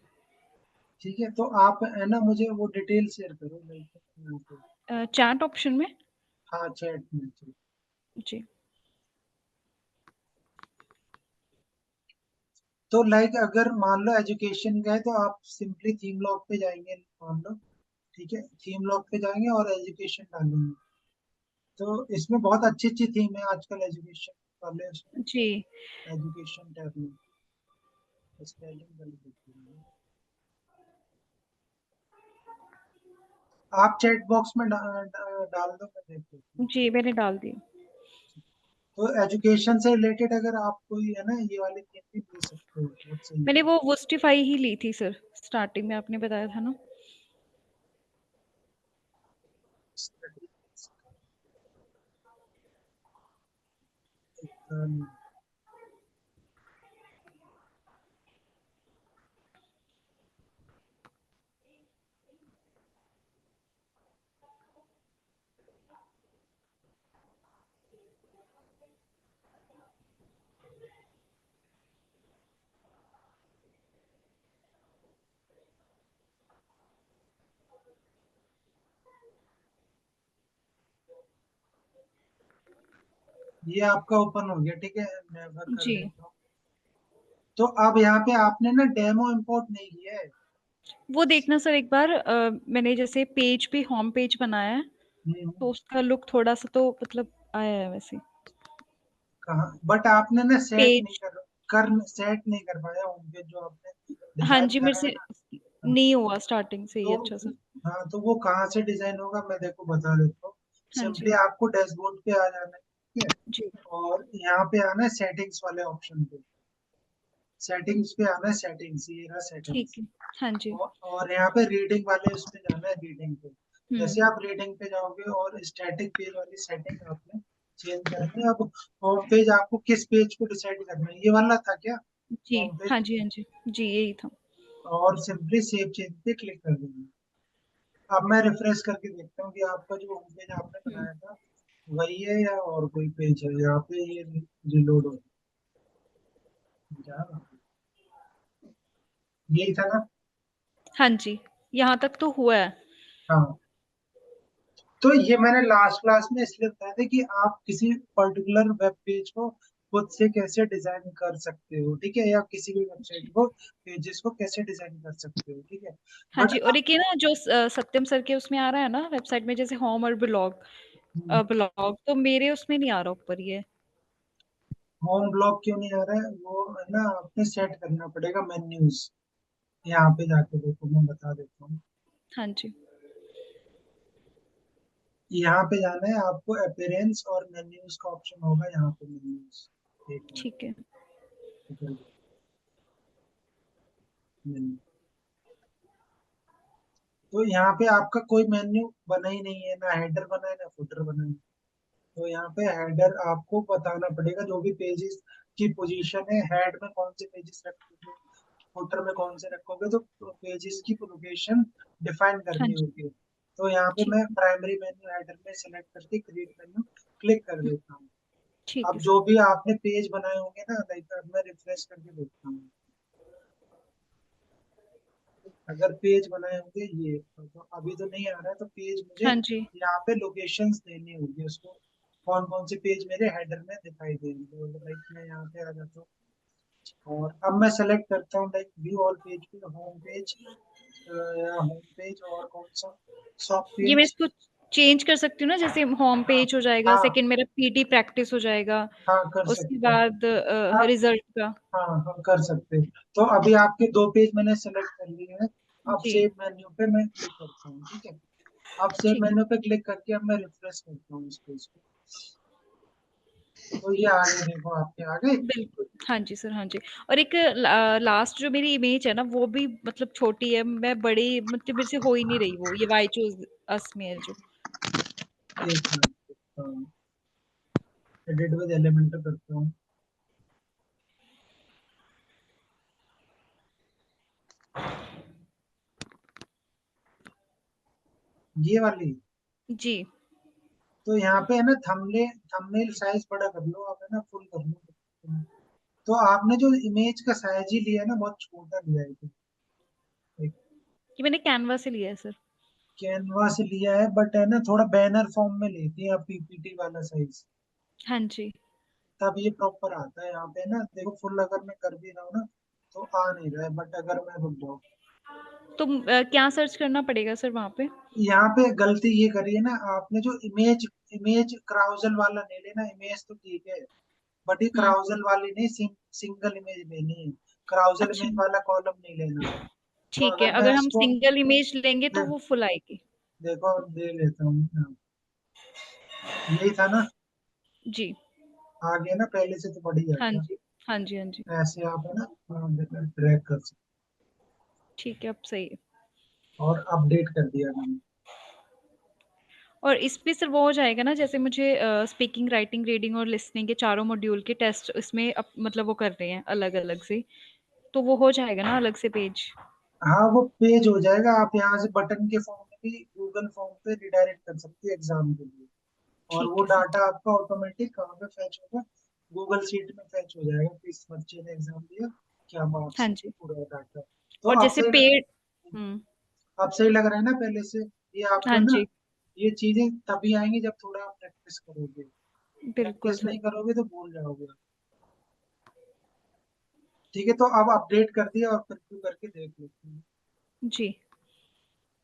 ठीक है, तो आप है ना, मुझे वो डिटेल शेयर करो यहाँ पे। चैट ऑप्शन में। हाँ चैट में चलो। जी तो लाइक अगर मान लो एजुकेशन गए, तो आप सिंपली थीम लॉग पे जाएंगे मान लो। ठीक है, थीम लॉग पे जाएंगे और एजुकेशन डालेंगे। तो इसमें बहुत अच्छी अच्छी थीम है आजकल एजुकेशन वाले, उसमें जी। एजुकेशन टैब में स्पेलिंग गलत होती है। आप चैट बॉक्स में डाल दो, मैं देख लेता हूँ। जी मैंने डाल दी। तो एजुकेशन से रिलेटेड अगर आप कोई है ना, ये वाली थीम भी ले सकते हो, बहुत सही है। मैंने वो वुस्टिफाई ही ली थी सर, स्टार्टिंग में आपने बताया था ना। ये आपका ओपन हो गया, ठीक है, मैं वर्क कर जी देता हूँ। तो अब यहाँ पे आपने ना डेमो इंपोर्ट नहीं किया है। वो देखना सर एक बार, मैंने जैसे पेज पे होम पेज बनाया है, तो हम्म, उसका लुक थोड़ा सा तो मतलब आया है वैसे। कहाँ, बट आपने ना सेट नहीं पेज, कर सेट नहीं कर पाया होंगे जो आपने हाँ डिजाइन जी, मेरे करा है से ना। हाँ, नहीं हुआ स्टार्टिंग से ही तो अच्छा सा। हाँ, तो वो कहाँ से डिजाइन होगा, मैं देखो बता देता हूँ। हाँ सिंपली जी। आपको डैशबोर्ड पे आ जाना है। ठीक है। जी और यहाँ पे आना है सेटिंग्स वाले ऑप्शन पे, सेटिंग्स पे आना है, सेटिंग्स, ये रहा ठीक सेटिंग्स। है। हाँ जी। और यहाँ पे रीडिंग वाले उस पे जाना है, रीडिंग पे। जैसे हम्म आप रीडिंग पे जाओगे और स्टैटिक पेज वाली सेटिंग आपने चेंज करनी है। अब होम पेज आपको किस पेज को डिसाइड करना है, ये वाला था क्या जी होम पेज? हाँ जी हाँ जी जी यही था। और सिंपली सेव चेंज पे क्लिक कर देंगे। अब मैं रिफ्रेश करके देखता हूँ कि आपका जो होम पेज आपने हम्म बनाया था वही है या और कोई पेज है। यहाँ पे ये रिलोड हो जाएगा, यही था ना? हाँ जी, यहाँ तक तो हुआ है। हाँ, तो ये मैंने लास्ट क्लास में इसलिए बताया था कि आप किसी पर्टिकुलर वेब पेज को खुद से कैसे डिजाइन कर सकते हो, ठीक है, या किसी भी वेबसाइट को, पेजेस को कैसे डिजाइन कर सकते हो, ठीक है। हाँ बट जी, और एक ये ना जो सत्यम सर के उसमें आ रहा है ना वेबसाइट में, जैसे होम और ब्लॉग, ब्लॉग तो मेरे उसमें नहीं आ रहा ऊपर ये। होम ब्लॉग क्यों नहीं आ रहा है, वो है ना आपने सेट करना पड़ेगा मेन्यूज। यहाँ पे जाके देखो, मैं बता देता हूँ। हाँ जी। यहाँ पे जाना है आपको, अपीयरेंस और मेन्यूज का ऑप्शन होगा यहाँ पे, मेन्यूज। एक ठीक है। Minute, menu. तो यहाँ पे आपका कोई मेन्यू बना ही नहीं है, ना हेडर बना है ना फुटर बना है। तो यहाँ पे हेडर आपको बताना पड़ेगा, जो भी पेजेस की पोजीशन है, हेड में कौन से पेजेस रखोगे, फुटर में कौन से रखोगे, तो पेजेस की लोकेशन डिफाइन हाँ करनी जी। होगी। तो यहाँ पे ठीक मैं है। प्राइमरी मेन्यू हेडर में सेलेक्ट करके क्रिएट मेन्यू क्लिक कर हम्म, देता हूँ। ठीक अब है जो सर। भी आपने पेज बनाए होंगे ना, लाइक अब मैं रिफ्रेश करके देखता हूँ, अगर पेज बनाए होंगे ये तो अभी तो नहीं आ रहा है, तो पेज मुझे हाँ जी। यहाँ पे लोकेशंस देनी होगी उसको, कौन कौन से पेज मेरे हेडर में दिखाई देंगे। तो लाइक मैं यहाँ पे आ जाता हूँ और अब मैं सेलेक्ट करता हूँ लाइक व्यू ऑल पेज पे, होम पेज, या होम पेज और कौन सा, सब ये मैं पेज। इसको चेंज कर सकती हूँ ना, जैसे होम हाँ पेज हो जाएगा, हाँ सेकंड मेरा पीटी प्रैक्टिस हो जाएगा, हाँ, कर उसके सकते हैं। बाद अब रिजल्ट का। हाँ हाँ, कर सकते हैं। तो अभी आपके दो पेज मैंने सेलेक्ट कर लिए हैं। अब जी सेव मेन्यू पे मैं क्लिक करता हूँ, ठीक है। अब सेव ठीक है। मेन्यू पे क्लिक करके अब मैं रिफ्रेश करता हूँ इस पेज को, तो ये आ गए, देखो आपके आ गए। बिल्कुल हाँ जी सर, हाँ जी। और एक लास्ट जो मेरी इमेज है ना, वो भी मतलब छोटी है, मैं बड़ी मतलब मेरे से हो ही नहीं रही, वो ये वाई चूज अस में है जो। एक मिनट, एडिट विद एलिमेंटर करता हूँ। ये वाली, जी तो यहाँ पे है ना थंबनेल साइज बड़ा कर लो आप, है ना फुल कर लो। तो आपने जो इमेज का साइज ही लिया है ना, बहुत छोटा लिया है, एक ये मैंने कैनवा से लिया है सर। कैनवा से लिया है, बट है ना थोड़ा बैनर फॉर्म में लेती है आप पीपीटी वाला साइज, हाँ जी। तब ये प्रॉपर आता है। यहाँ पे ना देखो, फुल अगर मैं कर भी रहा हूँ ना तो आ नहीं रहा है, बट अगर मैं रुक जाऊँ, तो क्या सर्च करना पड़ेगा सर वहाँ पे? यहाँ पे गलती ये करी है ना आपने, जो इमेज इमेज क्राउजल वाला नहीं लेना, इमेज तो ठीक है, बट ये हम्म क्राउजल वाली नहीं, सिंगल इमेज लेनी है, क्राउजल अच्छा इमेज वाला कॉलम नहीं लेना। तो ठीक है, अगर मैं अगर हम इसको सिंगल इमेज लेंगे तो दे, वो फुल आएगी। देखो ले लेता हूँ, हाँ, यही था ना, जी आ गया ना, पहले से तो बढ़ ही हाँ जाता। जी हाँ जी हाँ जी। ऐसे आप है ना ड्रैग कर सकते ठीक है, अब सही है। हो। और अपडेट कर दिया मैंने। और इस पे सर वो हो जाएगा ना, जैसे मुझे स्पीकिंग, राइटिंग, रीडिंग और लिसनिंग के चारों मॉड्यूल के टेस्ट इसमें मतलब वो कर रहे हैं अलग अलग से, तो वो हो जाएगा ना अलग से पेज? हाँ, वो पेज हो जाएगा, आप यहाँ से बटन के फॉर्म में भी गूगल फॉर्म पे रिडायरेक्ट कर सकते हैं एग्जाम के लिए। और वो ठीक है सर। डाटा आपका ऑटोमेटिक कहाँ पे फैच होगा, गूगल शीट में फैच हो जाएगा कि इस बच्चे ने एग्जाम दिया, क्या हाँ मार्क्स, जी। पूरा डाटा। तो और अब जैसे सही पेड। हम्म अब सही लग रहा है ना पहले से। ये आपको हाँ है ना, जी ये चीजें तभी आएंगी जब थोड़ा आप प्रैक्टिस करोगे, बिल्कुल प्रैक्टिस सर। नहीं करोगे तो भूल जाओगे। ठीक है, तो अब अपडेट कर दिया और प्रिव्यू करके देख लेते हैं। जी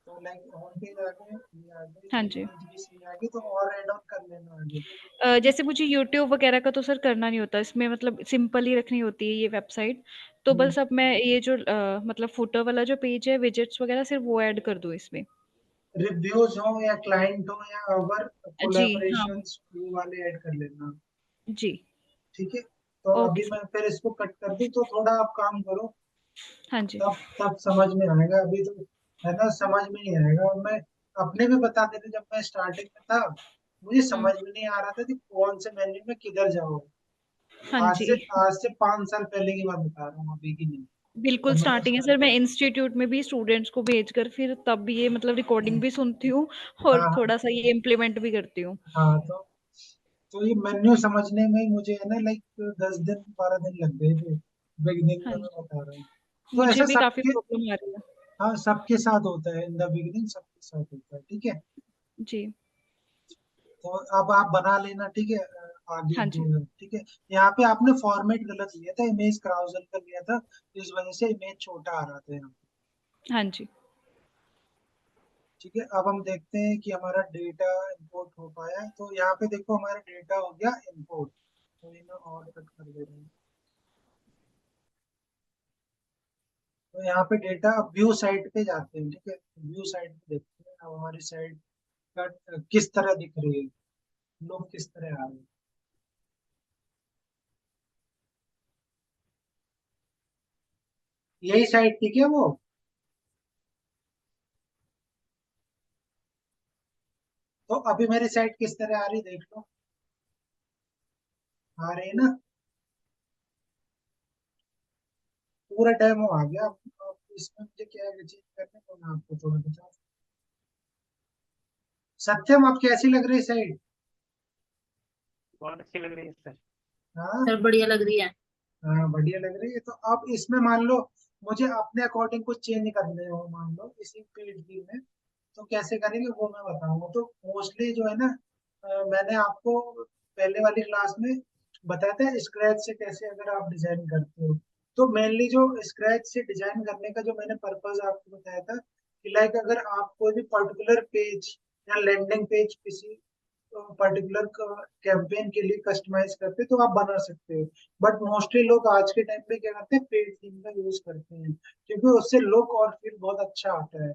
तो लाइक होम पेज आ गए, ये आ गए, हाँ जी। इमेज भी सही आ गई, तो और ऐड ऑन कर लेना आगे। जैसे मुझे यूट्यूब वगैरह का तो सर करना नहीं होता इसमें, मतलब सिंपल ही रखनी होती है ये वेबसाइट। तो हम्म, बस अब मैं ये जो मतलब फुटर वाला जो पेज है, विजेट्स वगैरह, सिर्फ वो ऐड कर दूँ इसमें? रिव्यूज हो या क्लाइंट हो या अवर जी हाँ। कोलैबोरेशंस, वो वाले ऐड कर लेना। जी। ठीक है, तो ओके अभी सर। मैं फिर इसको कट कर दूं, तो थोड़ा आप काम करो, हाँ जी। तब तब समझ में आएगा। अभी तो है ना, समझ में नहीं आएगा। और मैं अपने भी बताते थे, जब मैं स्टार्टिंग में था मुझे हम्म। समझ में नहीं आ रहा था कि कौन से मेन्यू में किधर जाओ। हाँ आज जी। से आज से 5 साल पहले की बात बता रहा हूँ, अभी की नहीं। बिल्कुल जब मैंने स्टार्टिंग है स्टार्ट सर। मैं इंस्टीट्यूट में भी स्टूडेंट्स को भेजकर फिर तब भी ये मतलब रिकॉर्डिंग भी सुनती हूँ और हाँ थोड़ा सा ये इम्प्लीमेंट भी करती हूँ। हाँ, तो ये मेन्यू समझने में ही मुझे है ना लाइक 10 दिन 12 दिन लग गए थे, बिगनिंग हाँ में, मैं जी। बता रहा हूँ। तो मुझे ऐसा भी काफी सबके, प्रॉब्लम आ रही है। हाँ सबके साथ होता है, इन द बिगनिंग सबके साथ होता है। ठीक है, जी। तो अब आप बना लेना। ठीक है, आगे हाँ जो जी। है ठीक है। यहाँ पे आपने फॉर्मेट गलत लिया था, इमेज क्राउजल का लिया था, इस वजह से इमेज छोटा आ रहा था यहाँ पे। हाँ जी। ठीक है, अब हम देखते हैं कि हमारा डेटा इंपोर्ट हो पाया है। तो यहाँ पे देखो हमारा डेटा हो गया इंपोर्ट। तो ये मैं और कट कर दे रहा हूँ। तो यहाँ पे डेटा, अब व्यू साइट पे जाते हैं। ठीक है, व्यू साइट पे देखते हैं अब हमारी साइट का किस तरह दिख रही है, लोग किस तरह आ रहे हैं। यही साइट थी क्या वो? तो अभी मेरी साइट किस तरह आ रही देख लो, आ रही है ना, पूरा डेमो आ गया। अब इसमें मुझे क्या है चेंज करने को, मैं आपको थोड़ा बता। सत्यम, अब कैसी लग रही साइट? बहुत अच्छी लग रही है सर। हाँ सर बढ़िया लग रही है। हाँ, बढ़िया लग रही है। तो अब इसमें मान लो मुझे अपने अकॉर्डिंग कुछ चेंज करने हो, मान लो इसी पेज में, तो कैसे करेंगे वो मैं बताऊंगा। तो मोस्टली जो है ना, मैंने आपको पहले वाली क्लास में बताया था स्क्रैच से कैसे अगर आप डिजाइन करते हो। तो मेनली जो स्क्रैच से डिजाइन करने का जो मैंने पर्पज आपको बताया था कि लाइक अगर आप कोई भी पर्टिकुलर पेज या लैंडिंग पेज किसी पर्टिकुलर कैंपेन के लिए कस्टमाइज करते तो आप बना सकते हो। बट मोस्टली लोग आज के टाइम पे क्या करते हैं, पेड थीम का यूज करते हैं, क्योंकि उससे लुक और फील बहुत अच्छा आता है।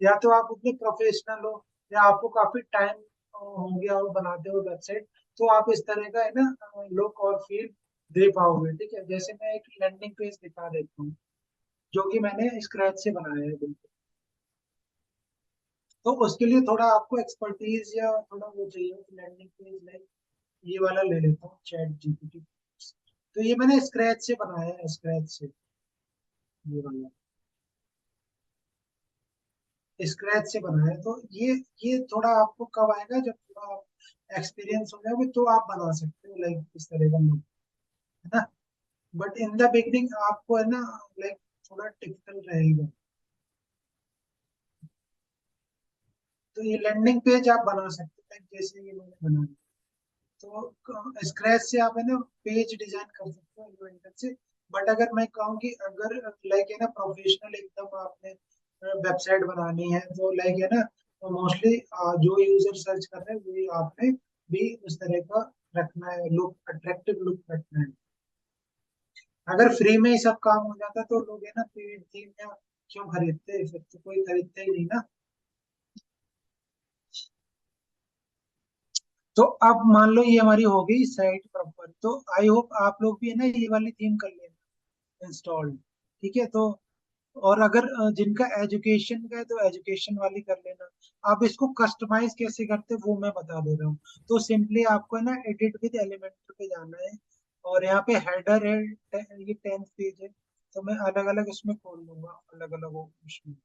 या तो आप उतने प्रोफेशनल हो, या आपको काफी टाइम हो गया हो बनाते हो वेबसाइट, तो आप इस तरह का है ना लुक और फील दे पाओगे। ठीक है, जैसे मैं एक लैंडिंग पेज दिखा देता हूँ जो कि मैंने स्क्रैच से बनाया है बिल्कुल। तो उसके लिए थोड़ा आपको एक्सपर्टीज या थोड़ा वो चाहिए, लैंडिंग पेज लाइक ये वाला ले लेता हूँ, चैट जीपीटी। तो ये मैंने स्क्रैच से बनाया है, स्क्रैच से, ये वाला स्क्रैच से बनाया है। तो ये थोड़ा आपको कब आएगा, जब थोड़ा आप एक्सपीरियंस हो जाओगे तो आप बना सकते हो लाइक इस तरह का look, है ना। बट इन द बिगनिंग आपको है ना लाइक थोड़ा टिपिकल रहेगा। तो ये लैंडिंग पेज आप बना सकते हैं जैसे ये मैंने बनाया। तो स्क्रैच से आप है ना पेज डिजाइन कर सकते हो इन्वेंटर से। बट अगर मैं कहूँ कि अगर लाइक है ना प्रोफेशनल एकदम आपने वेबसाइट बनानी है, तो लाइक है ना मोस्टली जो यूजर सर्च कर रहे हैं वही आपने भी उस तरह का रखना है, लुक अट्रैक्टिव लुक रखना है। अगर फ्री में ही सब काम हो जाता तो लोग है ना पेड थीम या क्यों खरीदते, फिर तो कोई खरीदते ही नहीं ना। तो अब मान लो ये हमारी हो गई साइट प्रॉपर। तो आई होप आप लोग भी है ना ये वाली थीम कर लेना इंस्टॉल। ठीक है, तो और अगर जिनका एजुकेशन का है तो एजुकेशन वाली कर लेना। आप इसको कस्टमाइज कैसे करते वो मैं बता दे रहा हूँ। तो सिंपली आपको है ना एडिट विद एलिमेंटर पे जाना है, और यहाँ पे हेडर है, ये 10th पेज है। तो मैं अलग अलग इसमें खोल लूंगा, अलग अलग उसमें।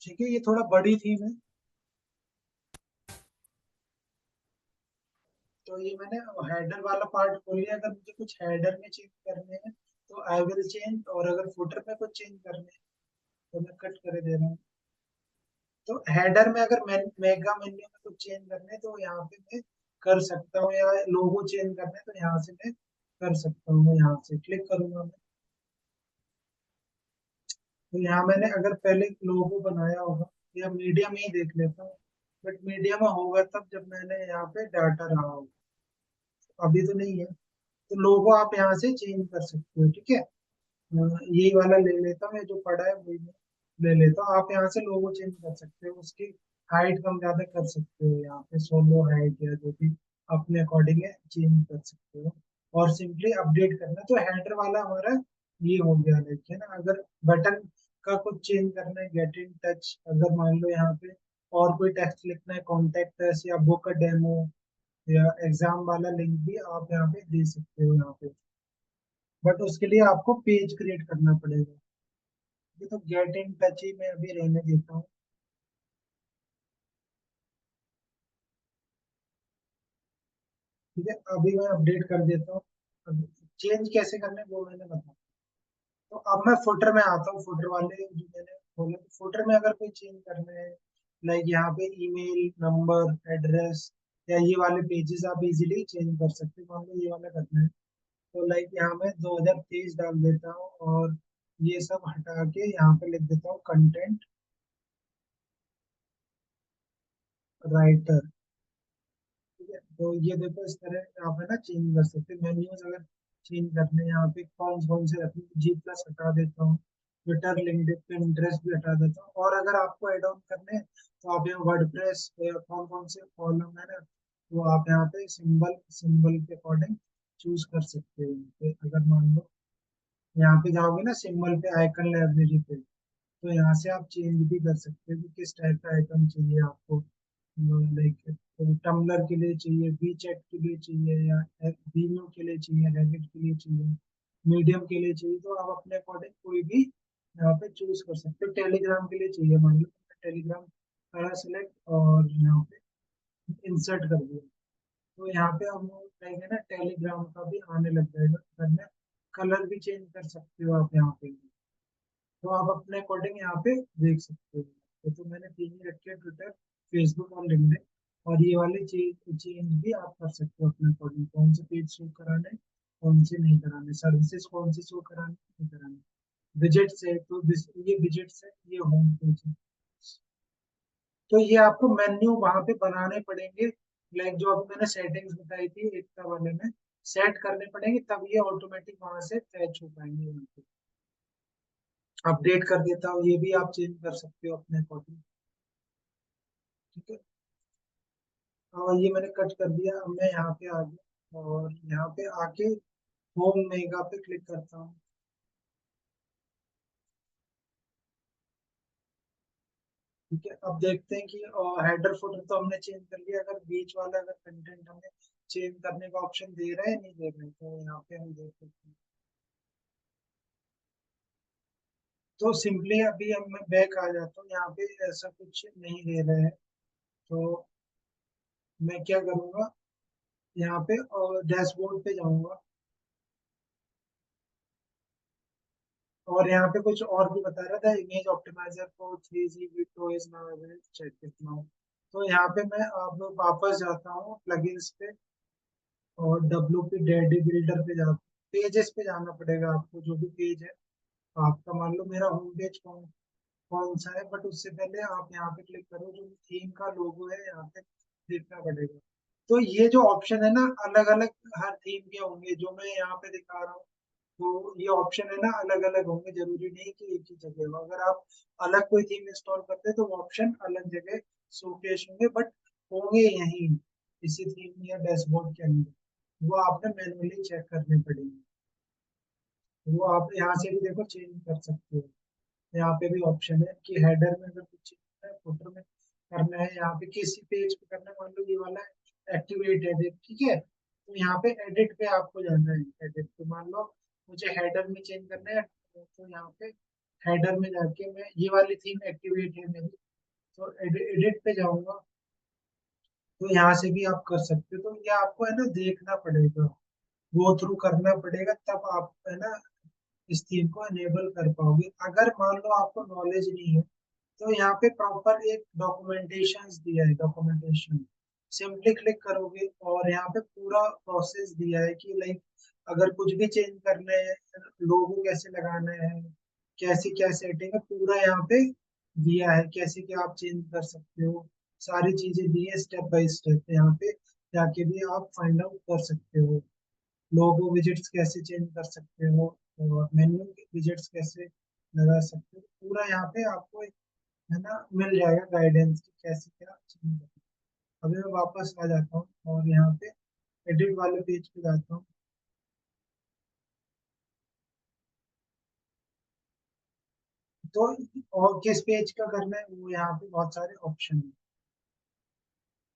ठीक है, ये थोड़ा बड़ी थीम है। तो ये मैंने हेडर वाला पार्ट खोल लिया। अगर मुझे कुछ हेडर में चेंज करने हैं तो आई विल चेंज, और अगर फुटर में कुछ चेंज करने हैं तो मैं कट कर दे रहा हूँ। तो हेडर में अगर मेगा मेन्यू में कुछ चेंज करने हैं तो यहाँ पे मैं कर सकता हूँ, या लोगो चेंज करने हैं तो यहाँ से मैं कर सकता हूँ। यहाँ से क्लिक करूंगा मैं, तो यहाँ मैंने अगर पहले लोगो बनाया होगा, या मीडिया में ही देख लेता हूँ। बट मीडिया में होगा तब जब मैंने यहाँ पे डाटा रहा होगा, अभी तो नहीं है। तो लोगो आप यहाँ से चेंज कर सकते हो। ठीक है, यही वाला ले लेता हूँ, ये जो पड़ा है वही मैं ले लेता हूँ। आप यहाँ से लोगो चेंज कर सकते हो, उसकी हाइट कम ज्यादा कर सकते हो, यहाँ पे सोलो हाइट या जो भी अपने अकॉर्डिंग है चेंज कर सकते हो। और सिंपली अपडेट करना। तो हेडर वाला हमारा ये हो गया, लाइक है ना। अगर बटन का कुछ चेंज करना है, गेट इन टच, अगर मान लो यहाँ पे और कोई टेक्स्ट लिखना है, कॉन्टेक्ट अस या बुक डेमो या एग्जाम वाला लिंक भी आप यहाँ पे दे सकते हो यहाँ पे। बट उसके लिए आपको पेज क्रिएट करना पड़ेगा। ये तो गेट इन टच ही मैं अभी रहने देता हूँ। ठीक है, अभी मैं अपडेट कर देता हूँ। अब चेंज कैसे करना है वो मैंने बताया। तो अब मैं फुटर में आता हूँ। फुटर वाले जो मैंने बोले, फुटर में अगर कोई चेंज करना है, लाइक यहाँ पे ईमेल नंबर एड्रेस या ये वाले पेजेस आप इजीली चेंज कर सकते हो। मान लो ये वाला करना है, तो लाइक यहाँ मैं 2023 डाल देता हूँ और ये सब हटा के यहाँ पे लिख देता हूँ कंटेंट राइटर। ठीक है, तो ये देखो इस तरह आप है ना चेंज कर सकते हैं। मेन्यूज अगर चेंज करने हैं, यहाँ पे कौन कौन से रखने, जी प्लस हटा देता हूँ, ट्विटर लिंक्डइन इंटरेस्ट भी हटा देता हूँ। और अगर आपको ऐड ऑन करने हैं तो आप यहाँ वर्डप्रेस कौन कौन से कॉलम है ना, तो आप यहाँ पे सिंबल सिंबल के अकॉर्डिंग चूज कर सकते हो। तो अगर मान लो यहाँ पे जाओगे ना सिंबल पे, आइकन लाइब्रेरी पे, तो यहाँ से आप चेंज भी कर सकते हो कि किस टाइप का आइकन चाहिए आपको। लाइक टम्बलर के लिए चाहिए, वी चैट के लिए चाहिए, या वीनो के लिए चाहिए, रेडिट के लिए चाहिए, मीडियम के लिए चाहिए, तो आप अपने अकॉर्डिंग कोई भी यहाँ पे चूज कर सकते हो। टेलीग्राम के लिए चाहिए, मान लो टेलीग्राम करा सिलेक्ट और यहाँ पे इंसर्ट कर दिया, तो यहाँ पे हम कहेंगे ना टेलीग्राम का भी आने लग जाएगा करना। कलर भी चेंज कर सकते हो आप यहाँ पे, तो आप अपने अकॉर्डिंग यहाँ पे देख सकते हो। तो मैंने तीन ही रखे, ट्विटर फेसबुक और लिंक्डइन। और ये वाले चेंज चेंज भी आप कर सकते हो अपने अकॉर्डिंग, कौन से पेज शो कराने कौन से नहीं कराने, सर्विसेज कौन से शो कराने नहीं कराने। विजेट्स है तो ये विजेट्स है, ये होम पेज है। तो ये आपको मेन्यू वहां पे बनाने पड़ेंगे, लाइक जो अभी मैंने सेटिंग्स बताई थी एकता वाले में, सेट करने पड़ेंगे, तब ये ऑटोमेटिक वहां से फैच हो पाएंगे यहाँ पे। अपडेट कर देता हूँ, ये भी आप चेंज कर सकते हो अपने अकॉर्डिंग। ठीक है, और ये मैंने कट कर दिया। अब मैं यहाँ पे आ गया और यहाँ पे आके होम मेगा पे क्लिक करता हूँ। ठीक है, अब देखते हैं कि हेडर फुटर तो हमने चेंज कर लिया। अगर बीच वाला अगर कंटेंट हमें चेंज करने का ऑप्शन दे रहा है नहीं दे रहा है, तो यहाँ पे हम देख सकते हैं। तो सिंपली अभी हम मैं बैक आ जाता हूँ, यहाँ पे ऐसा कुछ नहीं दे रहा है, तो मैं क्या करूँगा, यहाँ पे डैशबोर्ड पे जाऊंगा और यहाँ पे कुछ और भी बता रहा था, इमेज ऑप्टिमाइजर को 3G window is now available, check it now. तो यहाँ पे मैं अब वापस जाता हूँ प्लगइन्स पे और WP डेडी बिल्डर पे जा, पेजेस पे जाना पड़ेगा आपको। जो भी पेज है आपका, मान लो मेरा होम पेज कौन कौन सा है, बट उससे पहले आप यहाँ पे क्लिक करो, जो थीम का लोगो है यहाँ पे देखना पड़ेगा। तो ये जो ऑप्शन है ना, अलग अलग हर थीम के होंगे, जो मैं यहाँ पे दिखा रहा हूँ। तो ये ऑप्शन है ना अलग अलग होंगे, जरूरी नहीं कि एक ही जगह हो। अगर आप अलग कोई थीम इंस्टॉल करते हैं तो वो ऑप्शन अलग जगह शोकेस होंगे, बट होंगे यहीं इसी थीम या डैशबोर्ड के अंदर। वो आपने मैनुअली चेक करने पड़ेंगे। वो आप यहाँ से भी देखो चेंज कर सकते हो। यहाँ पे भी ऑप्शन है कि हेडर में अगर कुछ चेंज है, फुटर में करना है, यहाँ पे किसी पेज पे करना है, मान लो ये वाला एक्टिवेट एडिट, ठीक है, तो यहाँ पे एडिट पे आपको जाना है। एडिट पे मान लो मुझे हेडर में चेंज करना है, तो यहाँ पे हेडर में जाके मैं ये वाली थीम एक्टिवेट है मेरी, तो एडिट पे जाऊंगा, तो यहाँ से भी आप कर सकते हो। तो ये आपको है ना देखना पड़ेगा, गो थ्रू करना पड़ेगा, तब आप है ना इस थीम को एनेबल कर पाओगे। अगर मान लो आपको नॉलेज नहीं है, तो यहाँ पे प्रॉपर एक डॉक्यूमेंटेशन दिया है, डॉक्यूमेंटेशन सिंपली क्लिक करोगे और यहाँ पे पूरा प्रोसेस दिया है कि लाइक अगर कुछ भी चेंज करना है, लोगो कैसे लगाना है, कैसे क्या सेटिंग है, पूरा यहाँ पे दिया है, कैसे क्या आप चेंज कर सकते हो। सारी चीजें दी है स्टेप बाय स्टेप, यहाँ पे जाके भी आप फाइंड आउट कर सकते हो। लोगो विजेट्स कैसे चेंज कर सकते हो और मेन्यू विजेट्स कैसे लगा सकते हो। पूरा यहाँ पे आपको है ना मिल जाएगा गाइडेंस कि कैसे क्या चीज़ है। अभी मैं वापस आ जाता हूँ और यहाँ पे एडिट वाले पेज पे जाता हूँ। तो और किस पेज का करना है वो यहाँ पे बहुत सारे ऑप्शन है।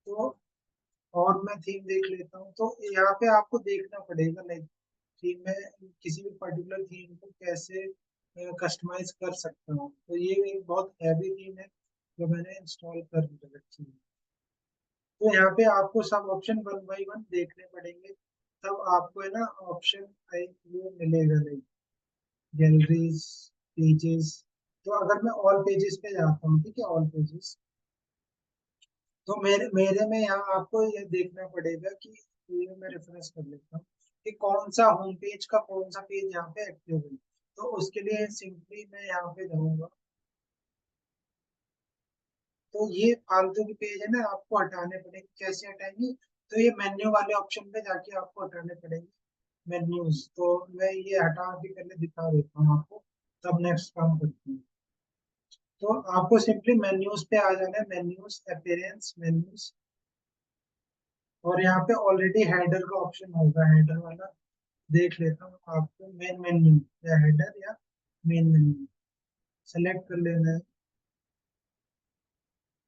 तो और मैं थीम देख लेता हूँ। तो यहाँ पे आपको देखना पड़ेगा लाइक थीम में किसी भी पर्टिकुलर थीम को कैसे कस्टमाइज कर सकता हूँ। तो ये एक बहुत हैवी थीम है जो मैंने इंस्टॉल कर रखी है। तो यहाँ पे आपको सब ऑप्शन वन बाय वन देखने पड़ेंगे, तब आपको है ना ऑप्शन वो मिलेगा नहीं, गैलरीज, पेजेस। तो अगर मैं ऑल पेजेस पे जाता हूँ, ठीक है, ऑल पेजेस, तो मेरे मेरे में यहाँ आपको ये देखना पड़ेगा कि ये मैं रेफरेंस कर लेता हूँ कि कौन सा होम पेज का कौन सा पेज यहाँ पे एक्टिव है। तो उसके लिए सिंपली मैं यहाँ पे जाऊंगा। तो ये फालतू के पेज है ना आपको हटाने पड़ेंगे। कैसे हटाएंगे? तो ये मेन्यू वाले ऑप्शन पे जाके आपको हटाने पड़ेंगे, मेन्यूज। तो मैं ये हटा के पहले दिखा देता हूँ आपको, तब नेक्स्ट काम करते हैं। तो आपको सिंपली मेन्यूज पे आ जाना है, मेन्यूज, अपीयरेंस, मेन्यूज। और यहाँ पे ऑलरेडी हेडर का ऑप्शन होगा, हेडर वाला देख लेता हूँ। आपको मेन मेन्यू या हेडर या मेन मेन्यू सेलेक्ट कर लेना है।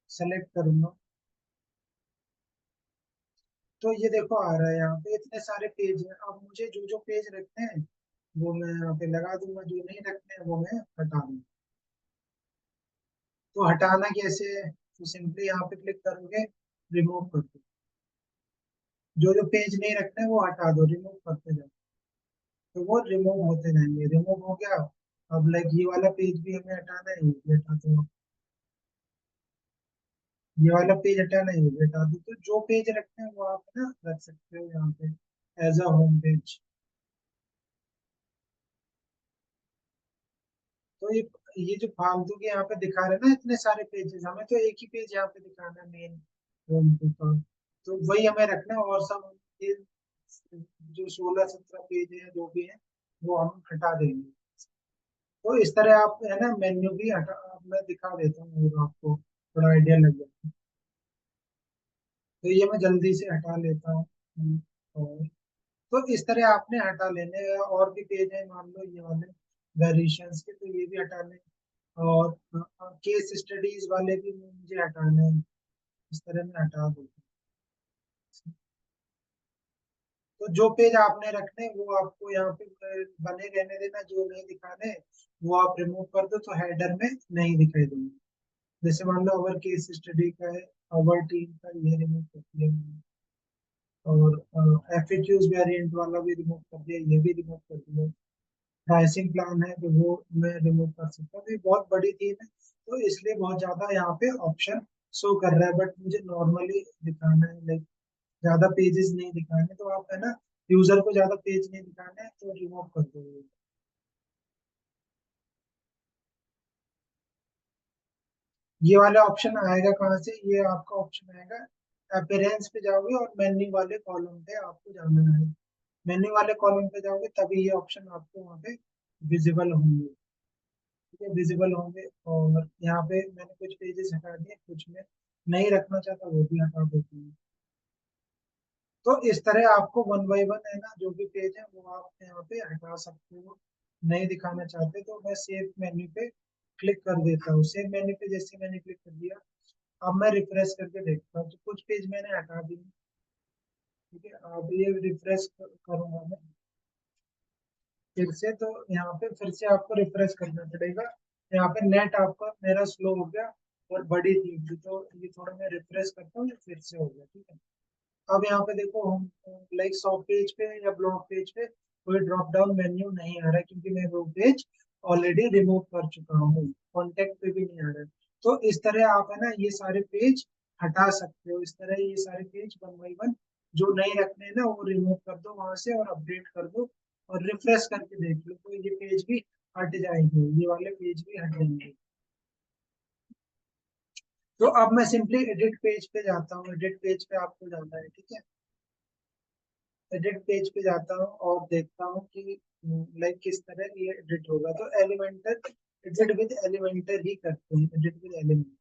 सेलेक्ट करूंगा तो ये देखो आ रहा है यहाँ पे इतने सारे पेज हैं। अब मुझे जो जो पेज रखते हैं वो मैं यहाँ पे लगा दूंगा, जो नहीं रखते हैं वो मैं हटा दूंगा। तो हटाना कैसे है? तो सिंपली यहाँ पे क्लिक करोगे, रिमूव कर दो। जो जो पेज नहीं रखते हैं वो हटा दो, रिमूव करते जाओ। तो वो रिमूव होते जाएंगे। रिमूव हो गया। अब लाइक ये वाला पेज भी हमें हटाना है, ये भी हटा दो। ये वाला पेज हटाना है, ये भी हटा दो। तो जो पेज रखते हैं वो आप ना रख सकते हो यहाँ पे एज अ होम पेज। तो ये जो फालतू के यहाँ पे दिखा रहे हैं ना इतने सारे पेजेस, हमें तो एक ही पेज यहाँ पे दिखाना है, मेन होम का। तो वही हमें रखना है। और सब ये जो 16-17 पेज है जो भी है वो हम हटा देंगे। तो इस तरह आप है ना मेन्यू भी हटा, मैं दिखा देता हूँ और आपको थोड़ा आइडिया लग जाए। तो ये मैं जल्दी से हटा लेता हूँ। और तो इस तरह आपने हटा लेने हैं। और भी पेज है मान लो ये वाले वेरिएशंस के, तो ये भी हटा लें। और केस स्टडीज वाले भी मुझे हटाने हैं। इस तरह मैं हटा दूंगा। तो जो पेज आपने रखने वो आपको यहाँ पे बने रहने देना, जो नहीं दिखाने वो आप रिमूव कर दो तो हेडर में नहीं दिखाई देंगे। जैसे मान लो अवर केस स्टडी का है, अवर टीम का, ये रिमूव कर दिया मैंने। और एफएक्यूज वेरिएंट वाला भी रिमूव कर दिया, ये भी रिमूव कर दिया। प्राइसिंग प्लान है तो वो मैं रिमूव कर सकता हूँ। तो ये बहुत बड़ी थीम है तो इसलिए बहुत ज्यादा यहाँ पे ऑप्शन शो कर रहा है, बट मुझे नॉर्मली दिखाना है, लाइक ज्यादा पेजेस नहीं दिखाने। तो आप है ना यूजर को ज्यादा पेज नहीं दिखाना है तो रिमूव कर दो। ये वाला ऑप्शन आएगा कहाँ से? ये आपका ऑप्शन आएगा, अपीयरेंस पे जाओगे और मेन्यू वाले कॉलम पे आपको जाना है। मेन्यू वाले कॉलम पे जाओगे तभी ये ऑप्शन आपको वहाँ पे विजिबल होंगे। ठीक है, विजिबल होंगे। और यहाँ पे मैंने कुछ पेजेस हटा दिए, कुछ में नहीं रखना चाहता वो भी हटा देती हूँ। तो इस तरह आपको वन बाय वन है ना जो भी पेज है वो आप यहाँ पे हटा सकते हो। नहीं दिखाना चाहते तो मैं सेव मेन्यू पे क्लिक कर देता हूँ। सेव मेन्यू पे जैसे मैंने क्लिक कर दिया, अब मैं रिफ्रेश करके देखता हूँ तो कुछ पेज मैंने हटा दिए। ठीक है, अब ये रिफ्रेश करूंगा मैं फिर से। तो यहाँ पे फिर से आपको रिफ्रेश करना पड़ेगा। यहाँ पे नेट आपका मेरा स्लो हो गया और बड़ी थी, तो ये थोड़ा मैं रिफ्रेश करता हूँ, ये फिर से हो गया। ठीक है, अब यहाँ पे देखो हम लाइक सॉफ्ट पेज पे या ब्लॉक पेज पे कोई ड्रॉप डाउन मेन्यू नहीं आ रहा है क्योंकि मैं वो पेज ऑलरेडी रिमूव कर चुका हूँ। कॉन्टेक्ट पे भी नहीं आ रहा है। तो इस तरह आप है ना ये सारे पेज हटा सकते हो। इस तरह ये सारे पेज वन बाई वन जो नहीं रखने हैं ना वो रिमूव कर दो वहां से और अपडेट कर दो और रिफ्रेश करके देख लो तो ये पेज भी हट जाएंगे, ये वाले पेज भी हट जाएंगे। तो अब मैं सिंपली एडिट पेज पे जाता हूँ। एडिट पेज पे आपको जाना है, ठीक है। एडिट पेज पे जाता हूँ और देखता हूँ कि लाइक किस तरह ये एडिट होगा। तो एलिमेंटर एडिट विद एलिमेंटर ही करते हैं, एडिट विद एलिमेंटर।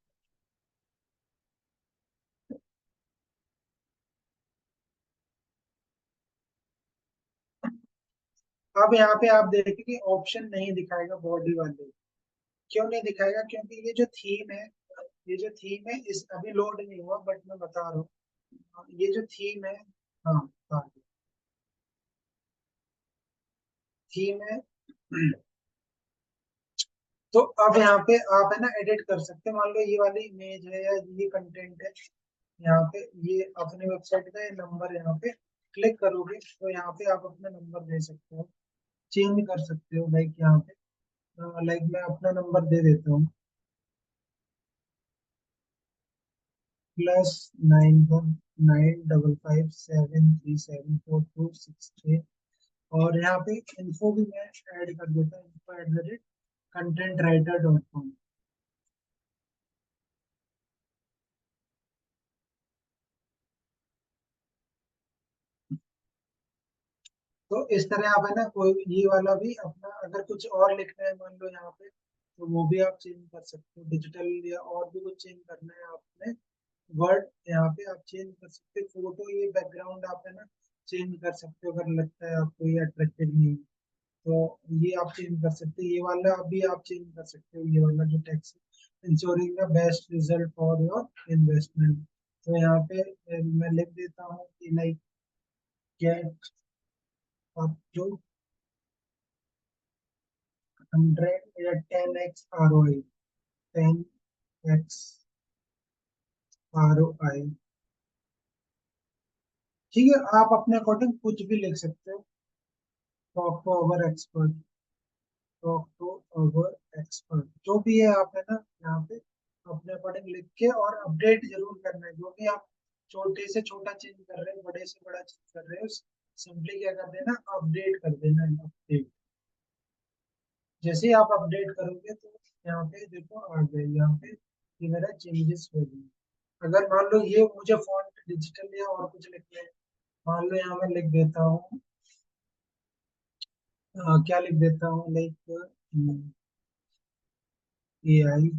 अब यहाँ पे आप देखेंगे ऑप्शन नहीं दिखाएगा बॉडी वाले। क्यों नहीं दिखाएगा? क्योंकि ये जो थीम है, ये जो थीम है इस अभी लोड नहीं हुआ, बट मैं बता रहा हूँ ये जो थीम है। हाँ, हाँ, थीम है। तो अब यहाँ पे आप है ना एडिट कर सकते हैं। मान लो ये वाली इमेज है या ये कंटेंट है, यहाँ पे ये अपने वेबसाइट का ये नंबर यहाँ पे क्लिक करोगे तो यहाँ पे आप अपना नंबर दे सकते हो, चेंज कर सकते हो। लाइक यहाँ पे लाइक मैं अपना नंबर दे देता हूँ, +919557374263। और यहाँ पे इन्फो भी मैं ऐड कर देता हूँ, info@contentwriter.com। तो इस तरह आप है ना कोई ये वाला भी अपना अगर कुछ और लिखना है मान लो यहाँ पे, तो वो भी आप चेंज कर सकते हो। डिजिटल या और भी कुछ चेंज करना है आपने, वर्ड यहाँ पे आप चेंज कर सकते हो। फोटो ये बैकग्राउंड आप है ना चेंज कर सकते हो अगर लगता है आपको ये अट्रैक्टिव नहीं है, तो ये आप चेंज कर सकते हो। ये वाला अभी आप चेंज कर सकते हो, ये वाला जो text ensuring the best result for your investment. तो यहाँ पे मैं लिख देता हूँ कि लाइक गेट अप टू 100 या 10x ROI, 10x ROI। ठीक है, आप अपने अकॉर्डिंग कुछ भी लिख सकते हो। Talk to our expert, talk to our expert, जो भी है आप है ना यहाँ पे अपने अकॉर्डिंग लिख के और अपडेट जरूर करना है। जो भी आप छोटे से छोटा चेंज कर रहे हो, बड़े से बड़ा चेंज कर रहे हो, सिंपली क्या कर देना, अपडेट कर देना है, अपडेट। जैसे ही आप अपडेट करोगे तो यहाँ पे देखो आ गया, यहाँ पे ये मेरा चेंजेस हो गए। अगर मान लो ये मुझे फॉन्ट डिजिटल या और कुछ लिखना है, मान लो यहाँ मैं लिख देता हूँ क्या लिख देता हूँ लाइक AI,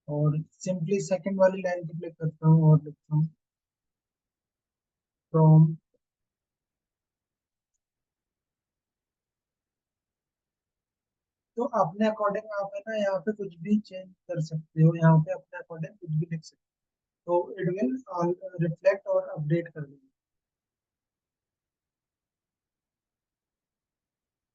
और सिंपली सेकंड वाली लाइन पे क्लिक करता हूँ और लिखता हूँ फ्रॉम। तो अपने अकॉर्डिंग आप है ना यहाँ पे कुछ भी चेंज कर सकते हो, यहाँ पे अपने अकॉर्डिंग कुछ भी लिख सकते हो, तो इट विल रिफ्लेक्ट और अपडेट कर देगा।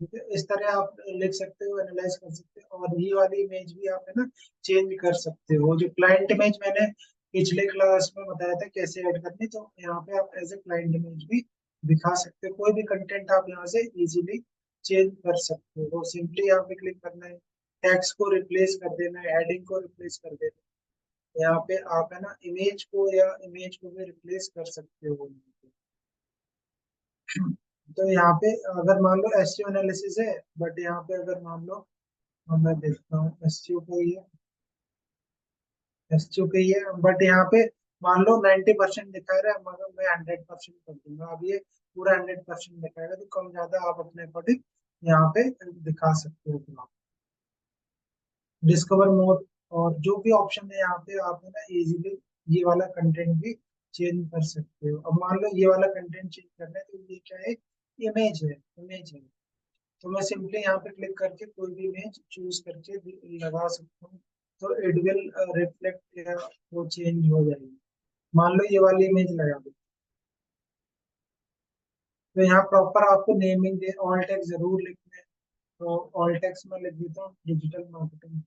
ठीक है, इस तरह आप लिख सकते हो, एनालाइज कर सकते हो। और ये वाली इमेज भी आप है ना चेंज कर सकते हो। जो क्लाइंट इमेज मैंने पिछले क्लास में बताया था कैसे ऐड करनी, तो यहाँ पे आप एज ए क्लाइंट इमेज भी दिखा सकते हो। कोई भी कंटेंट आप यहाँ से इजीली चेंज कर सकते हो। तो सिंपली यहाँ पे क्लिक करना है, टेक्स्ट को रिप्लेस कर देना है, हेडिंग को रिप्लेस कर देना है। यहाँ पे आप है ना इमेज को या इमेज को भी रिप्लेस कर सकते हो। तो यहाँ पे अगर मान लो एसईओ एनालिसिस है, बट यहाँ पे अगर मान लो मैं देखता हूँ एसईओ का ही है, एसईओ का ही है, बट यहाँ पे मान लो 90% दिखा रहा है, मगर मैं 100% कर दूंगा। अब ये पूरा 100% दिखाएगा, तो कम ज्यादा आप अपने अकॉर्डिंग यहाँ पे दिखा सकते हो। डिस्कवर मोड और जो भी ऑप्शन है यहाँ पे आप है ना इजीली ये वाला कंटेंट भी चेंज कर सकते हो। अब मान लो ये वाला कंटेंट चेंज करना है, तो ये क्या है, इमेज है, इमेज है। तो मैं सिंपली यहाँ पे क्लिक करके कोई भी इमेज चूज करके लगा सकता हूँ, तो इट विल रिफ्लेक्ट या वो चेंज हो जाएगी। मान लो ये वाली इमेज लगा दो, तो यहाँ प्रॉपर आपको नेमिंग दे, ऑल टेक्स्ट जरूर लिखना है। तो ऑल टेक्स्ट में लिख देता हूँ डिजिटल मार्केटिंग,